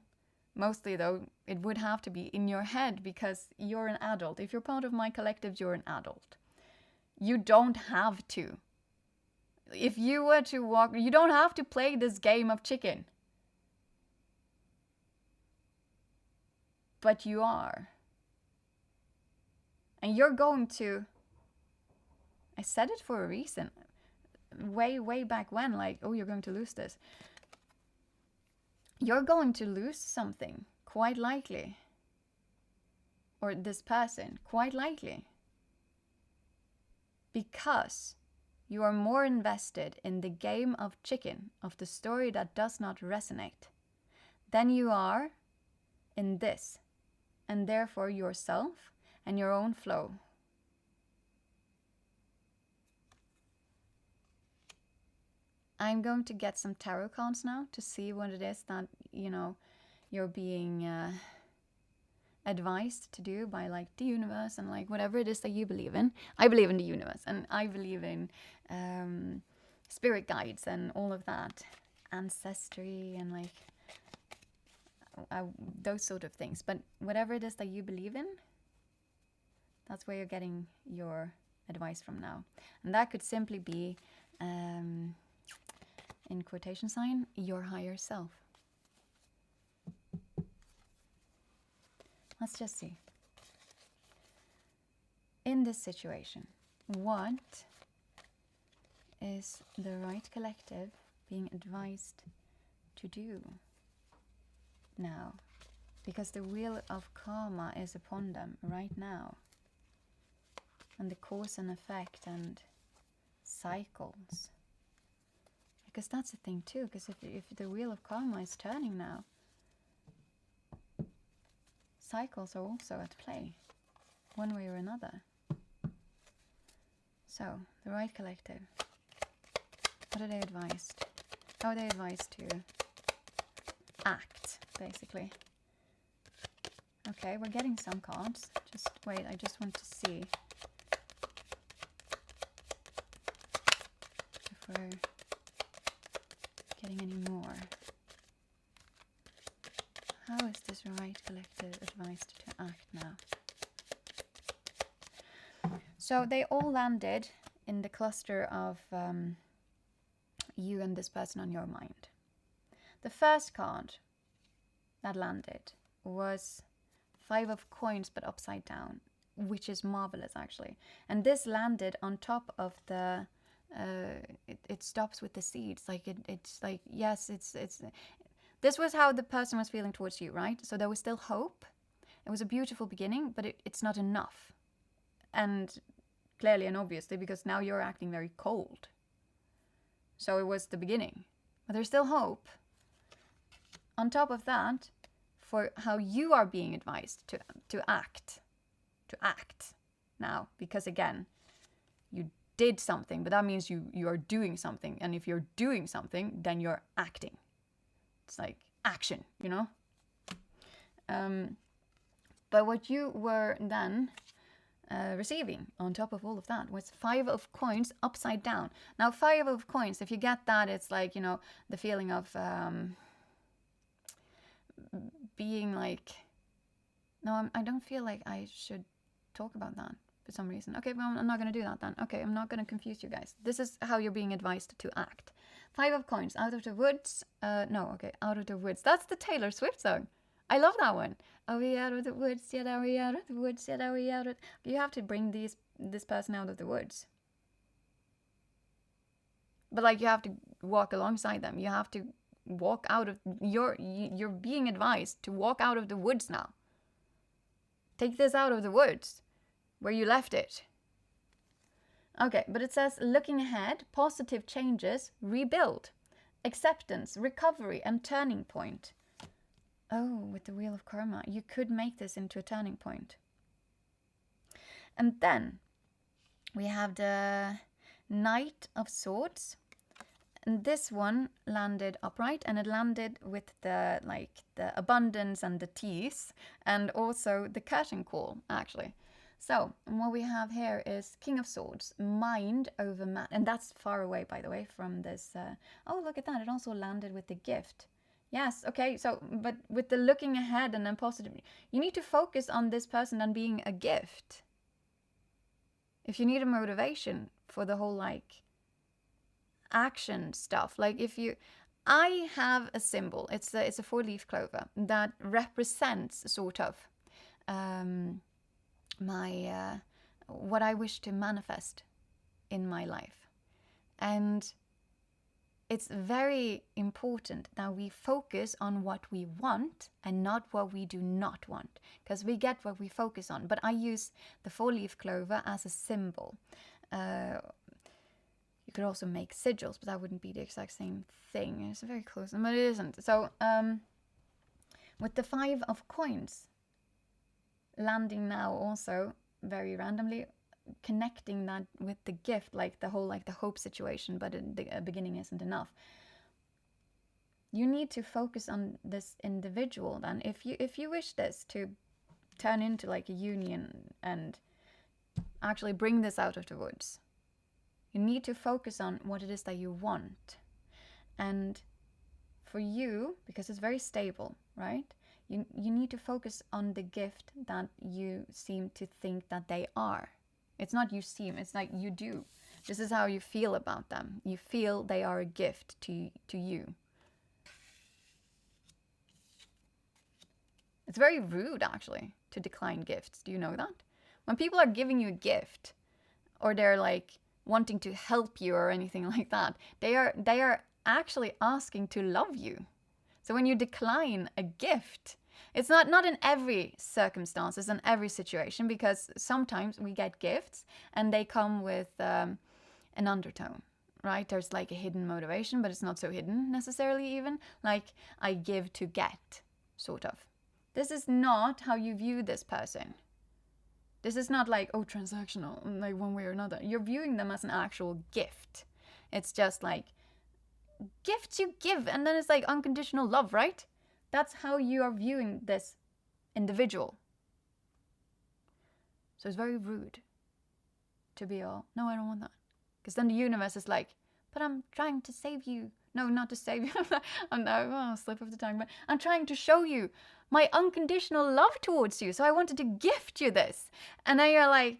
mostly, though, it would have to be in your head because you're an adult. If you're part of my collective, you're an adult. You don't have to. If you were to walk, you don't have to play this game of chicken. But you are. And you're going to, I said it for a reason. Way back when, like, oh, you're going to lose this. You're going to lose something, quite likely. Or this person, quite likely. Because you are more invested in the game of chicken, of the story that does not resonate, than you are in this, and therefore yourself and your own flow. I'm going to get some tarot cards now to see what it is that, you know, you're being advised to do by like the universe and like whatever it is that you believe in. I believe in the universe, and I believe in spirit guides and all of that, ancestry and like those sort of things. But whatever it is that you believe in, that's where you're getting your advice from now. And that could simply be, in quotation sign, your higher self. Let's just see. In this situation, what is the right collective being advised to do now? Because the wheel of karma is upon them right now. And the cause and effect and cycles. Because that's the thing too, because if the wheel of karma is turning now, cycles are also at play, one way or another. So, the right collective, what are they advised? How are they advised to act, basically? Okay, we're getting some cards. Just wait, I just want to see if we're getting any more. How is this right collective advised to act now? So they all landed in the cluster of you and this person on your mind. The first card that landed was 5 of coins but upside down, which is marvelous actually. And this landed on top of the it stops with the seeds. Like it's like, yes, it's this was how the person was feeling towards you, right? So there was still hope. It was a beautiful beginning, but it's not enough. And clearly and obviously, because now you're acting very cold. So it was the beginning, but there's still hope. On top of that, for how you are being advised to act now, because again, you did something, but that means you are doing something, and if you're doing something, then you're acting. It's like action, you know. But what you were then receiving on top of all of that was 5 of coins upside down. Now 5 of coins, if you get that, it's like, you know, the feeling of being like, no, I don't feel like I should talk about that for some reason. Okay, well, I'm not going to do that then. Okay, I'm not going to confuse you guys. This is how you're being advised to act. 5 of coins, out of the woods. Out of the woods. That's the Taylor Swift song. I love that one. Are we out of the woods yet? Are we out of the woods yet? Are we out of... You have to bring this person out of the woods. But like, you have to walk alongside them. You have to walk out of... You're being advised to walk out of the woods now. Take this out of the woods where you left it. Okay, but it says looking ahead, positive changes, rebuild, acceptance, recovery, and turning point. Oh, with the Wheel of Karma, you could make this into a turning point. And then we have the Knight of Swords. And this one landed upright, and it landed with the abundance and the teeth, and also the curtain call, actually. So what we have here is King of Swords, mind over matter, and that's far away, by the way, from this. Oh, look at that! It also landed with the gift. Yes, okay. So, but with the looking ahead and then positive, you need to focus on this person and being a gift. If you need a motivation for the whole action stuff, like I have a symbol. It's a 4-leaf clover that represents sort of my what I wish to manifest in my life, and it's very important that we focus on what we want and not what we do not want, because we get what we focus on. But I use the 4-leaf clover as a symbol. You could also make sigils, but that wouldn't be the exact same thing. It's very close, but it isn't. So with the 5 of coins landing now, also very randomly, connecting that with the gift, like the whole the hope situation, but the beginning isn't enough. You need to focus on this individual then. If you wish this to turn into like a union and actually bring this out of the woods, you need to focus on what it is that you want. And for you, because it's very stable, right? You need to focus on the gift that you seem to think that they are. It's not you seem, it's like you do. This is how you feel about them. You feel they are a gift to you. It's very rude, actually, to decline gifts. Do you know that? When people are giving you a gift, or they're like wanting to help you or anything like that, they are actually asking to love you. So when you decline a gift, it's not in every circumstances and every situation, because sometimes we get gifts and they come with an undertone, right? There's like a hidden motivation, but it's not so hidden necessarily even. Like, I give to get, sort of. This is not how you view this person. This is not like, oh, transactional, like one way or another. You're viewing them as an actual gift. It's just like gifts you give, and then it's like unconditional love, right? That's how you are viewing this individual. So it's very rude to be all, no, I don't want that. Because then the universe is like, but I'm trying to save you. No, not to save you. I'm slip of the tongue, but I'm trying to show you my unconditional love towards you. So I wanted to gift you this. And then you're like,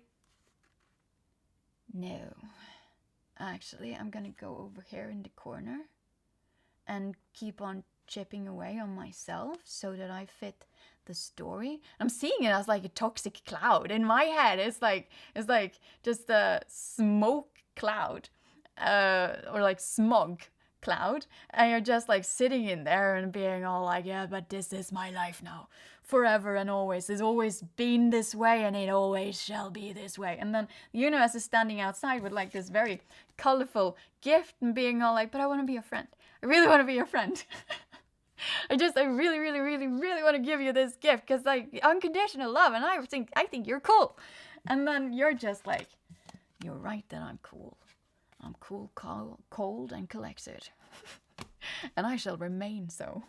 no, actually, I'm going to go over here in the corner and keep on chipping away on myself so that I fit the story. I'm seeing it as like a toxic cloud in my head. It's like just a smoke cloud. or like smog cloud, and you're just like sitting in there and being all like, yeah, but this is my life now, forever and always. It's always been this way and it always shall be this way. And then the universe is standing outside with like this very colorful gift and being all like, but I want to be your friend. I really want to be your friend. I really, really, really, really want to give you this gift because like unconditional love, and I think you're cool. And then you're just like, you're right that I'm cool. I'm cool, cold, and collected. And I shall remain so.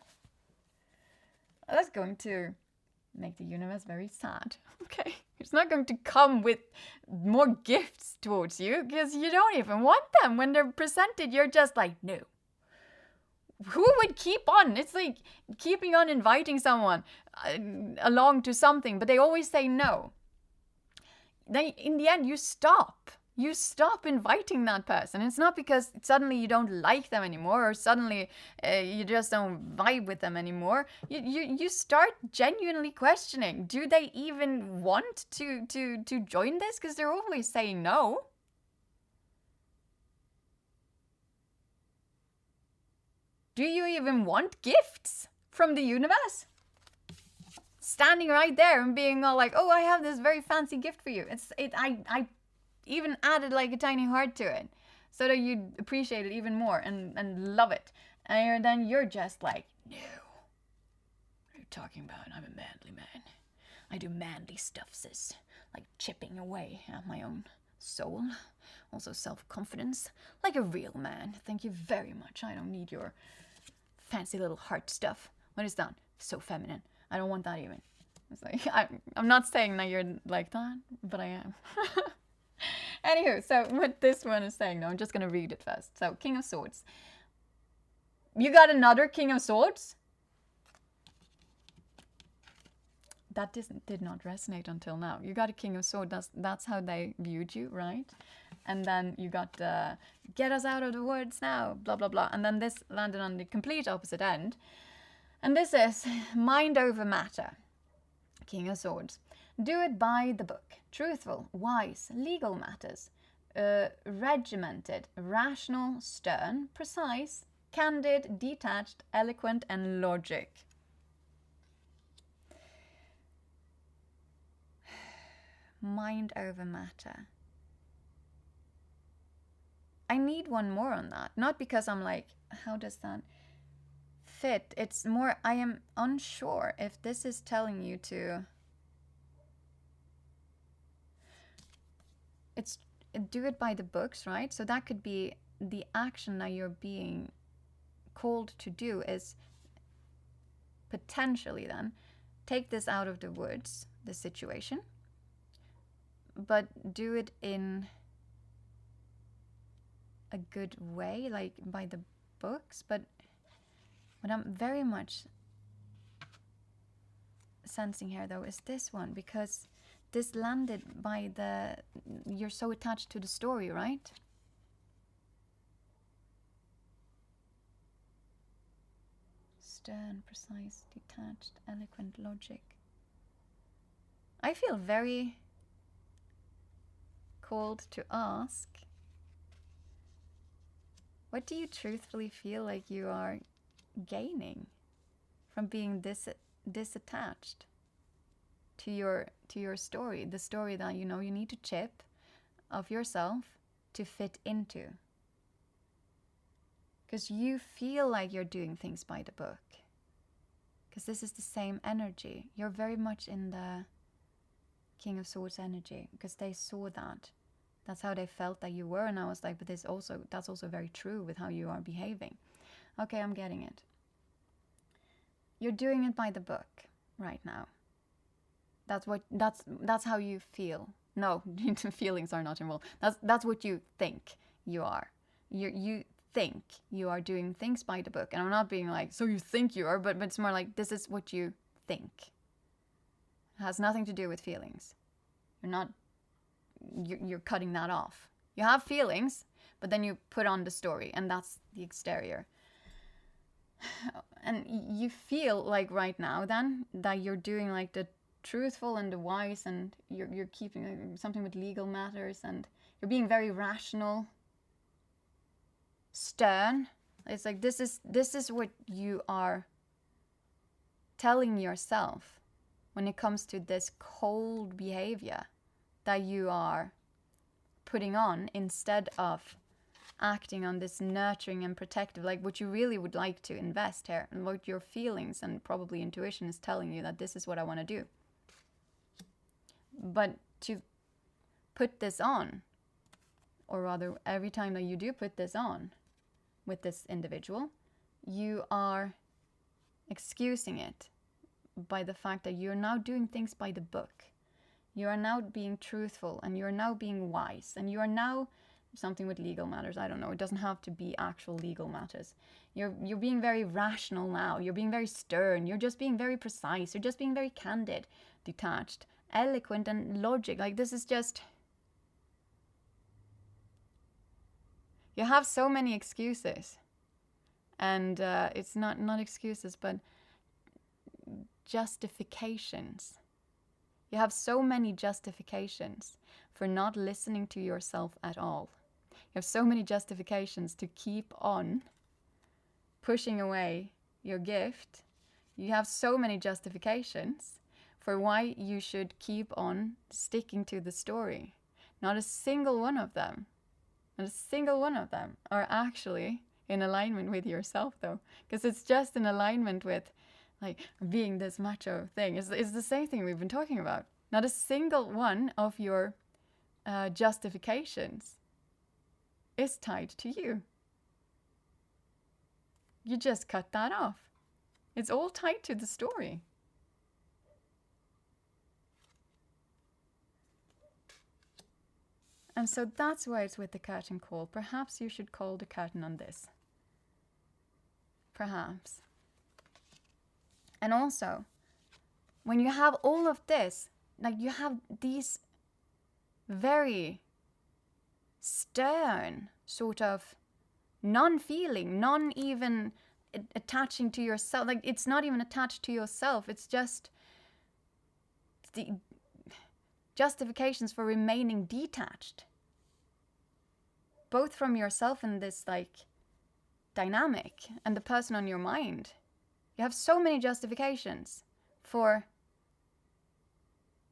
That's going to make the universe very sad. Okay? It's not going to come with more gifts towards you because you don't even want them. When they're presented, you're just like, no. Who would keep on? It's like keeping on inviting someone along to something, but they always say no. Then in the end, you stop. You stop inviting that person. It's not because suddenly you don't like them anymore, or suddenly you just don't vibe with them anymore. You start genuinely questioning, do they even want to join this? Because they're always saying no. Do you even want gifts from the universe? Standing right there and being all like, oh, I have this very fancy gift for you. I even added like a tiny heart to it so that you'd appreciate it even more and love it. And then you're just like, no. What are you talking about? I'm a manly man. I do manly stuff, sis. Like chipping away at my own soul. Also self-confidence. Like a real man. Thank you very much. I don't need your fancy little heart stuff. What is that? So feminine. I don't want that even. It's like, I'm not saying that you're like that, but I am. Anywho, so what this one is saying, no, I'm just going to read it first. So, King of Swords. You got another King of Swords? That did not resonate until now. You got a King of Swords. That's how they viewed you, right? And then you got get us out of the woods now, blah, blah, blah. And then this landed on the complete opposite end. And this is mind over matter. King of Swords. Do it by the book. Truthful, wise, legal matters. Regimented, rational, stern, precise, candid, detached, eloquent, and logic. Mind over matter. I need one more on that. Not because I'm like, how does that fit? It's more, I am unsure if this is telling you to... It's do it by the books, right? So that could be the action that you're being called to do is potentially then take this out of the woods, the situation, but do it in a good way, like by the books. But what I'm very much sensing here though is this one, because this landed by the, you're so attached to the story, right? Stern, precise, detached, eloquent, logic. I feel very called to ask, what do you truthfully feel like you are gaining from being disattached to your story, the story that you know you need to chip of yourself to fit into? Because you feel like you're doing things by the book. Because this is the same energy. You're very much in the King of Swords energy, because they saw that. That's how they felt that you were, and I was like, but that's also very true with how you are behaving. Okay, I'm getting it. You're doing it by the book right now. That's how you feel. No, feelings are not involved. That's what you think you are. You think you are doing things by the book, and I'm not being like, so you think you are, but it's more like, this is what you think. It has nothing to do with feelings. You're cutting that off. You have feelings, but then you put on the story, and that's the exterior. And you feel like right now then that you're doing like the truthful and the wise, and you're keeping something with legal matters, and you're being very rational. stern. It's like this is what you are telling yourself when it comes to this cold behavior that you are putting on, instead of acting on this nurturing and protective, like what you really would like to invest here, and what your feelings and probably intuition is telling you, that this is what I want to do. But to put this on, or rather every time that you do put this on with this individual, you are excusing it by the fact that you're now doing things by the book. You are now being truthful, and you are now being wise, and you are now something with legal matters. I don't know. It doesn't have to be actual legal matters. You're being very rational now. You're being very stern. You're just being very precise. You're just being very candid, detached, eloquent, and logic. Like, this is just... You have so many excuses. And it's not excuses, but justifications. You have so many justifications for not listening to yourself at all. You have so many justifications to keep on pushing away your gift. You have so many justifications for why you should keep on sticking to the story. Not a single one of them, not a single one of them are actually in alignment with yourself, though. Because it's just in alignment with, like, being this macho thing. It's the same thing we've been talking about. Not a single one of your justifications is tied to you. You just cut that off. It's all tied to the story. And so that's why it's with the curtain call. Perhaps you should call the curtain on this. Perhaps. And also, when you have all of this, like, you have these very stern sort of non-feeling, non-even attaching to yourself. Like, it's not even attached to yourself. It's just the justifications for remaining detached, both from yourself and this, like, dynamic and the person on your mind. You have so many justifications for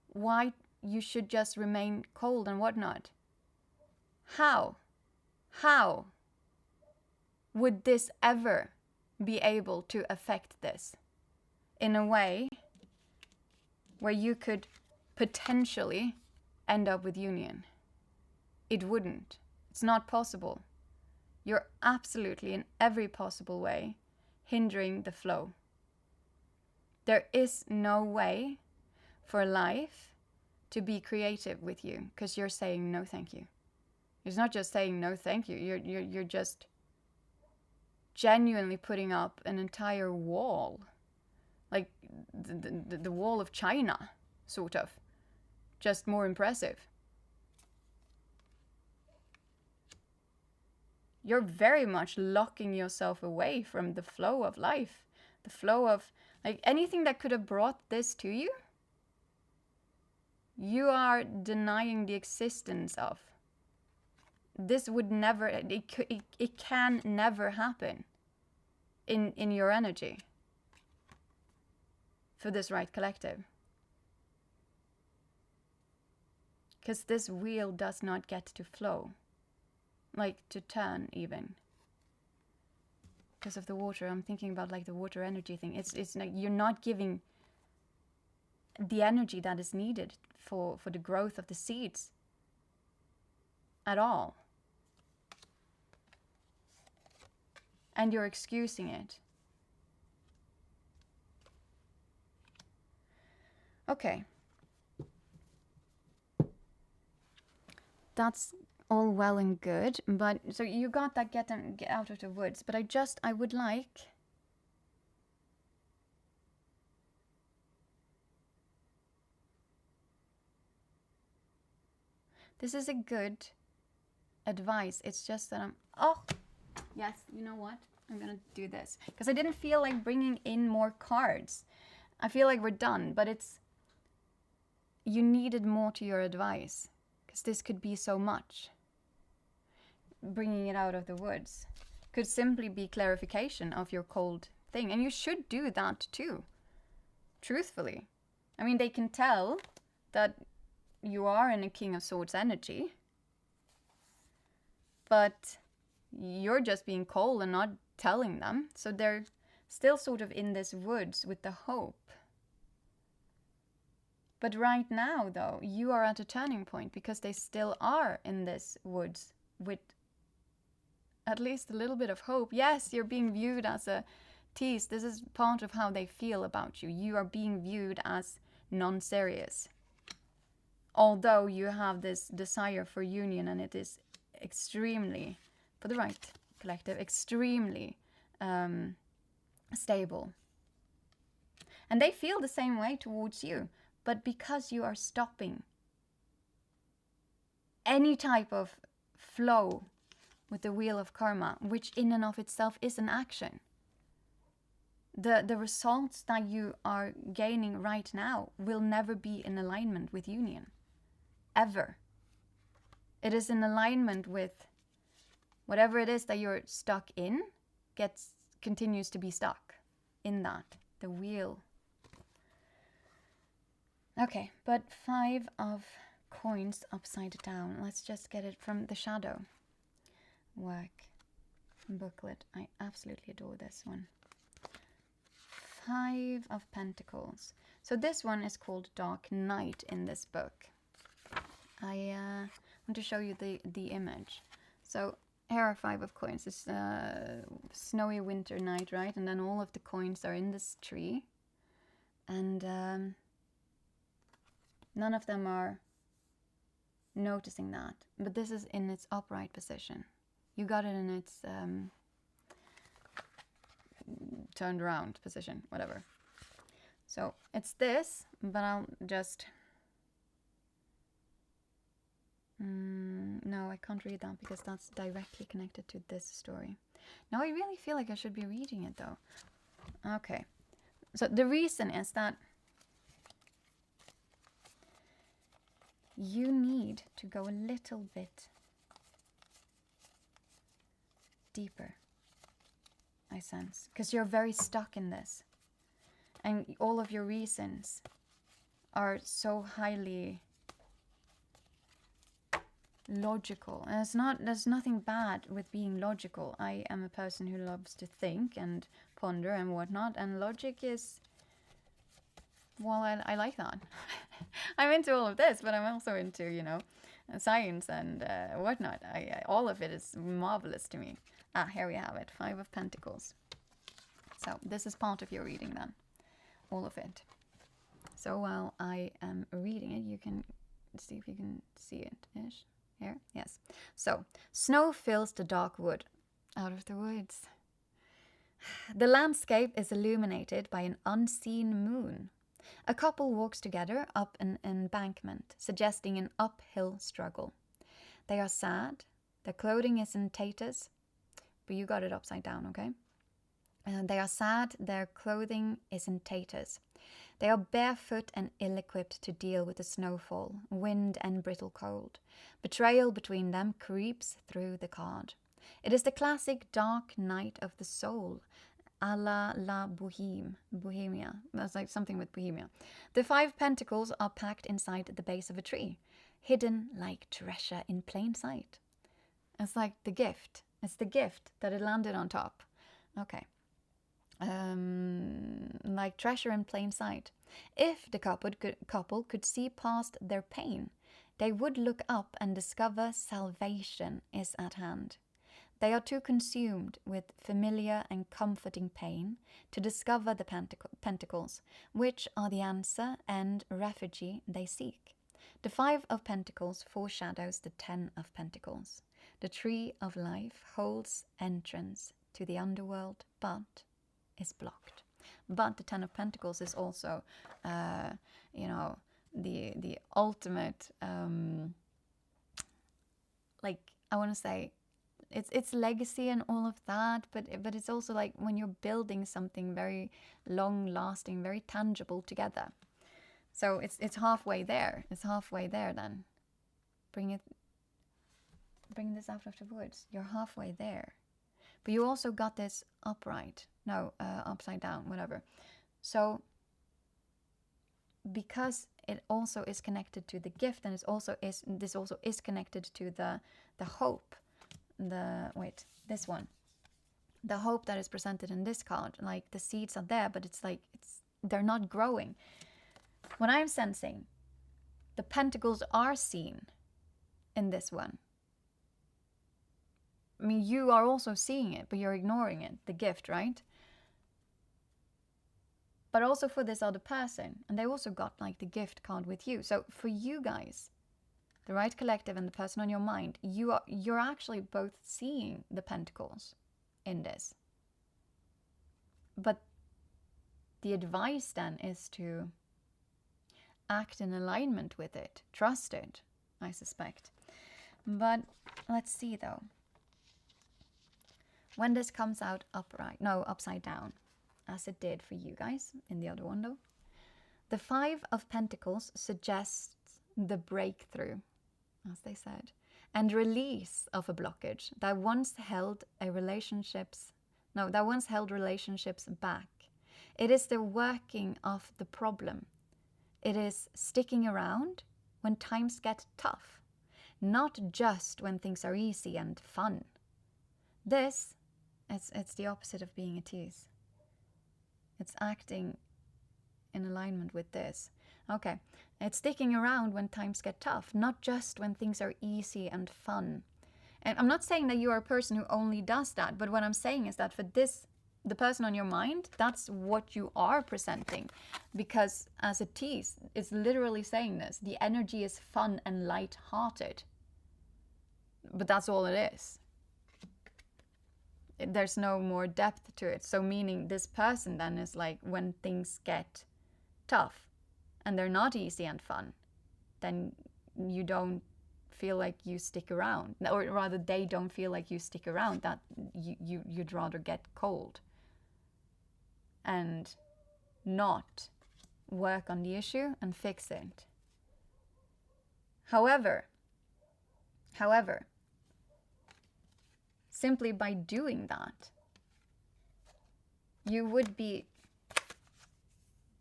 why you should just remain cold and whatnot. How would this ever be able to affect this in a way where you could potentially end up with union? It wouldn't. It's not possible. You're absolutely, in every possible way, hindering the flow. There is no way for life to be creative with you, because you're saying no thank you. It's not just saying no thank you. You're just genuinely putting up an entire wall, like the wall of China, sort of, just more impressive. You're very much locking yourself away from the flow of life, the flow of, like, anything that could have brought this to you. You are denying the existence of. This would never, it can never happen in your energy for this right collective. Because this wheel does not get to flow, like to turn even. Because of the water, I'm thinking about, like, the water energy thing. It's like you're not giving the energy that is needed for the growth of the seeds at all. And you're excusing it. Okay. That's all well and good, but so you got that get out of the woods, but I would like this is a good advice. It's just that yes, you know what? I'm gonna do this because I didn't feel like bringing in more cards. I feel like we're done, but you needed more to your advice because this could be so much. Bringing it out of the woods. could simply be clarification of your cold thing. And you should do that too, truthfully. I mean, they can tell that you are in a King of Swords energy, but you're just being cold and not telling them. So they're still sort of in this woods with the hope. But right now, though, you are at a turning point because they still are in this woods with at least a little bit of hope. Yes, you're being viewed as a tease. This is part of how they feel about you. You are being viewed as non-serious. Although you have this desire for union, and it is extremely, for the right collective, extremely stable. And they feel the same way towards you. But because you are stopping any type of flow with the wheel of karma, which in and of itself is an action, the results that you are gaining right now will never be in alignment with union. Ever. It is in alignment with whatever it is that you're stuck in, continues to be stuck in that. The wheel. Okay, but 5 of coins upside down. Let's just get it from the shadow work booklet. I absolutely adore this one. 5 of Pentacles. So this one is called Dark Night in this book. I want to show you the image. So here are 5 of coins. It's snowy winter night, right? And then all of the coins are in this tree. And none of them are noticing that. But this is in its upright position. You got it in its turned around position, whatever. So it's this, but I'll just... no, I can't read that because that's directly connected to this story. Now I really feel like I should be reading it though. Okay. So the reason is that you need to go a little bit deeper, I sense, because you're very stuck in this. And all of your reasons are so highly logical. And there's nothing bad with being logical. I am a person who loves to think and ponder and whatnot, and logic is, well, I like that. I'm into all of this, but I'm also into, you know, science and whatnot. All of it is marvelous to me. Ah, here we have it. 5 of Pentacles. So this is part of your reading then. All of it. So while I am reading it, you can see if you can see it-ish. Here? Yes. So, snow fills the dark wood. Out of the woods. The landscape is illuminated by an unseen moon. A couple walks together up an embankment, suggesting an uphill struggle. They are sad. Their clothing is in tatters. But you got it upside down, okay? They are sad. Their clothing is in tatters. They are barefoot and ill-equipped to deal with the snowfall, wind and brittle cold. Betrayal between them creeps through the card. It is the classic dark night of the soul, a la Bohemia. That's like something with Bohemia. The 5 pentacles are packed inside the base of a tree, hidden like treasure in plain sight. It's like the gift. It's the gift that it landed on top. Okay. Like treasure in plain sight. If the couple could see past their pain, they would look up and discover salvation is at hand. They are too consumed with familiar and comforting pain to discover the pentacles, which are the answer and refuge they seek. The 5 of Pentacles foreshadows the 10 of Pentacles. The tree of life holds entrance to the underworld, but is blocked. But the 10 of Pentacles is also, you know, the ultimate, like, I want to say, it's legacy and all of that, but it's also like when you're building something very long-lasting, very tangible together. So it's halfway there. It's halfway there then. Bring this out of the woods. You're halfway there. But you also got this upright. No, upside down, whatever. So because it also is connected to the gift, and this also is connected to the hope. This one. The hope that is presented in this card, like the seeds are there, but they're not growing. What I'm sensing, the pentacles are seen in this one. I mean, you are also seeing it, but you're ignoring it, the gift, right? But also for this other person, and they also got like the gift card with you. So for you guys, the right collective and the person on your mind, you're actually both seeing the pentacles in this. But the advice then is to act in alignment with it, trust it, I suspect. But let's see though. When this comes out upside down, as it did for you guys in the other one though, the 5 of Pentacles suggests the breakthrough, as they said, and release of a blockage that once held relationships back. It is the working of the problem. It is sticking around when times get tough, not just when things are easy and fun. It's the opposite of being a tease. It's acting in alignment with this. Okay, it's sticking around when times get tough, not just when things are easy and fun. And I'm not saying that you are a person who only does that, but what I'm saying is that for this, the person on your mind, that's what you are presenting. Because as a tease, it's literally saying this. The energy is fun and light-hearted. But that's all it is. There's no more depth to it. So meaning this person then is like, when things get tough and they're not easy and fun, then you don't feel like you stick around, or rather they don't feel like you stick around, that you'd rather get cold and not work on the issue and fix it. However, simply by doing that, you would be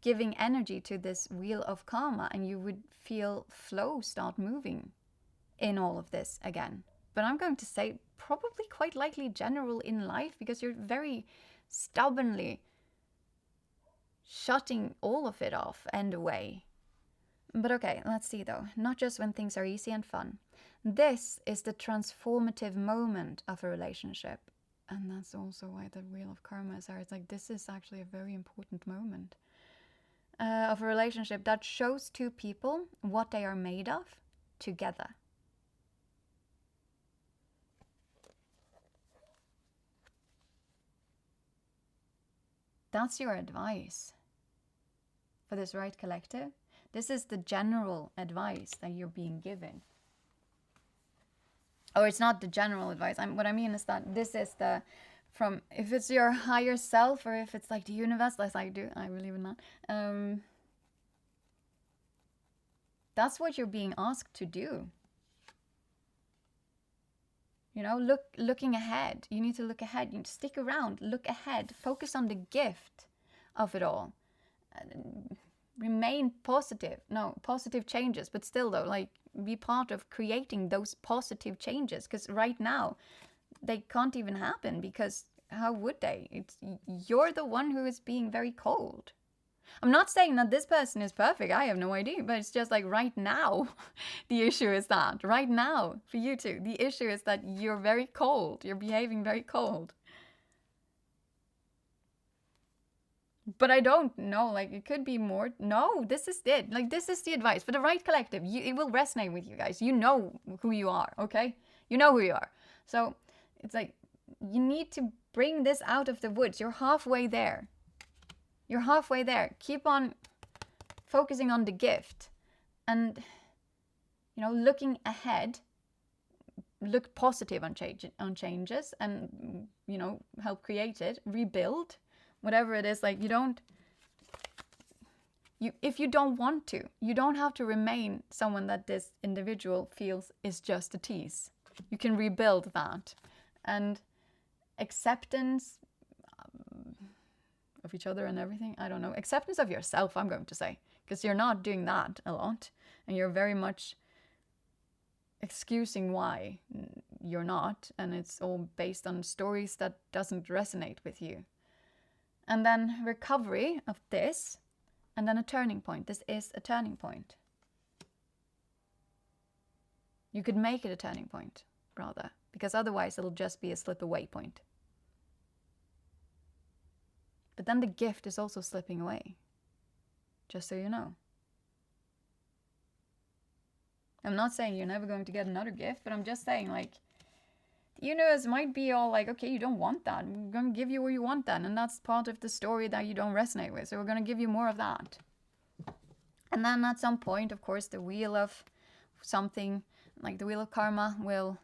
giving energy to this wheel of karma, and you would feel flow start moving in all of this again. But I'm going to say probably quite likely general in life, because you're very stubbornly shutting all of it off and away. But okay, let's see though. Not just when things are easy and fun. This is the transformative moment of a relationship. And that's also why the wheel of karma is there. It's like, this is actually a very important moment of a relationship that shows two people what they are made of together. That's your advice for this right collective. This is the general advice that you're being given. Or it's not the general advice. What I mean is that this is if it's your higher self, or if it's like the universe, like I believe in that. That's what you're being asked to do. You know, looking ahead. You need to look ahead. You need to stick around, look ahead, focus on the gift of it all. Remain positive. No, positive changes, but still though, like, be part of creating those positive changes, because right now they can't even happen, because how would they? You're the one who is being very cold. I'm not saying that this person is perfect. I have no idea, but it's just like right now the issue is that right now for you two, the issue is that you're very cold. You're behaving very cold. But I don't know, like, it could be more. No, this is it. Like, this is the advice for the right collective. It will resonate with you guys. You know who you are, okay? You know who you are. So it's like, you need to bring this out of the woods. You're halfway there. You're halfway there. Keep on focusing on the gift. And, you know, looking ahead. Look positive on changes and, you know, help create it. Rebuild. Whatever it is, like, if you don't want to, you don't have to remain someone that this individual feels is just a tease. You can rebuild that. And acceptance of each other and everything. I don't know. Acceptance of yourself, I'm going to say. Because you're not doing that a lot. And you're very much excusing why you're not. And it's all based on stories that doesn't resonate with you. And then recovery of this. And then a turning point. This is a turning point. You could make it a turning point, rather. Because otherwise it'll just be a slip away point. But then the gift is also slipping away. Just so you know. I'm not saying you're never going to get another gift, but I'm just saying, like, the universe might be all like, okay, you don't want that. We're going to give you what you want then. And that's part of the story that you don't resonate with. So we're going to give you more of that. And then at some point, of course, the wheel of something, like the wheel of karma, will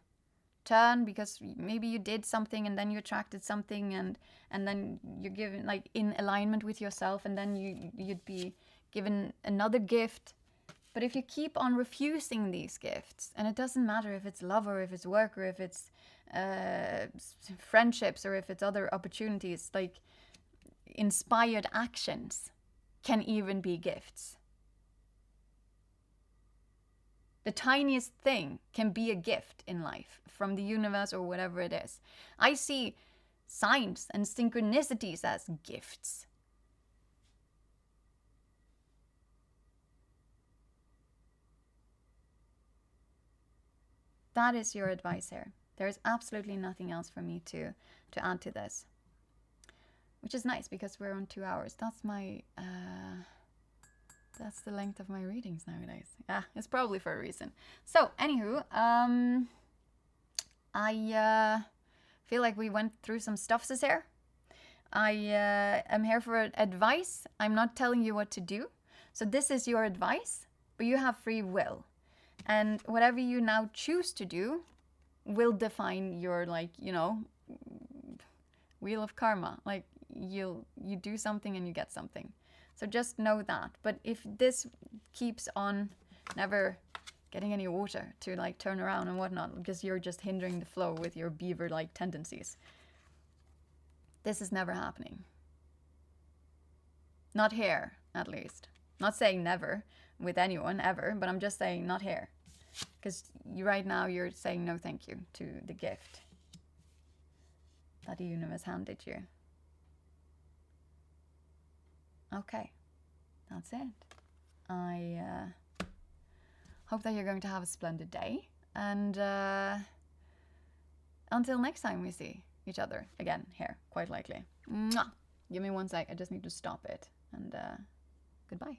turn, because maybe you did something and then you attracted something, and then you're given, like, in alignment with yourself, and then you'd be given another gift. But if you keep on refusing these gifts, and it doesn't matter if it's love or if it's work or if it's friendships or if it's other opportunities, like inspired actions can even be gifts. The tiniest thing can be a gift in life from the universe or whatever it is. I see signs and synchronicities as gifts. That is your advice here. There is absolutely nothing else for me to add to this. Which is nice, because we're on 2 hours. That's my... that's the length of my readings nowadays. It's probably for a reason. So, anywho, I feel like we went through some stuffs here. I am here for advice. I'm not telling you what to do. So this is your advice, but you have free will. And whatever you now choose to do will define your, like, you know, wheel of karma. Like, you do something and you get something. So just know that. But if this keeps on never getting any water to, like, turn around and whatnot, because you're just hindering the flow with your beaver-like tendencies, this is never happening. Not here, at least. Not saying never with anyone, ever, but I'm just saying not here. Because right now you're saying no thank you to the gift that the universe handed you. Okay, that's it. I hope that you're going to have a splendid day. And until next time we see each other again here, quite likely. Mwah! Give me 1 sec, I just need to stop it. And goodbye.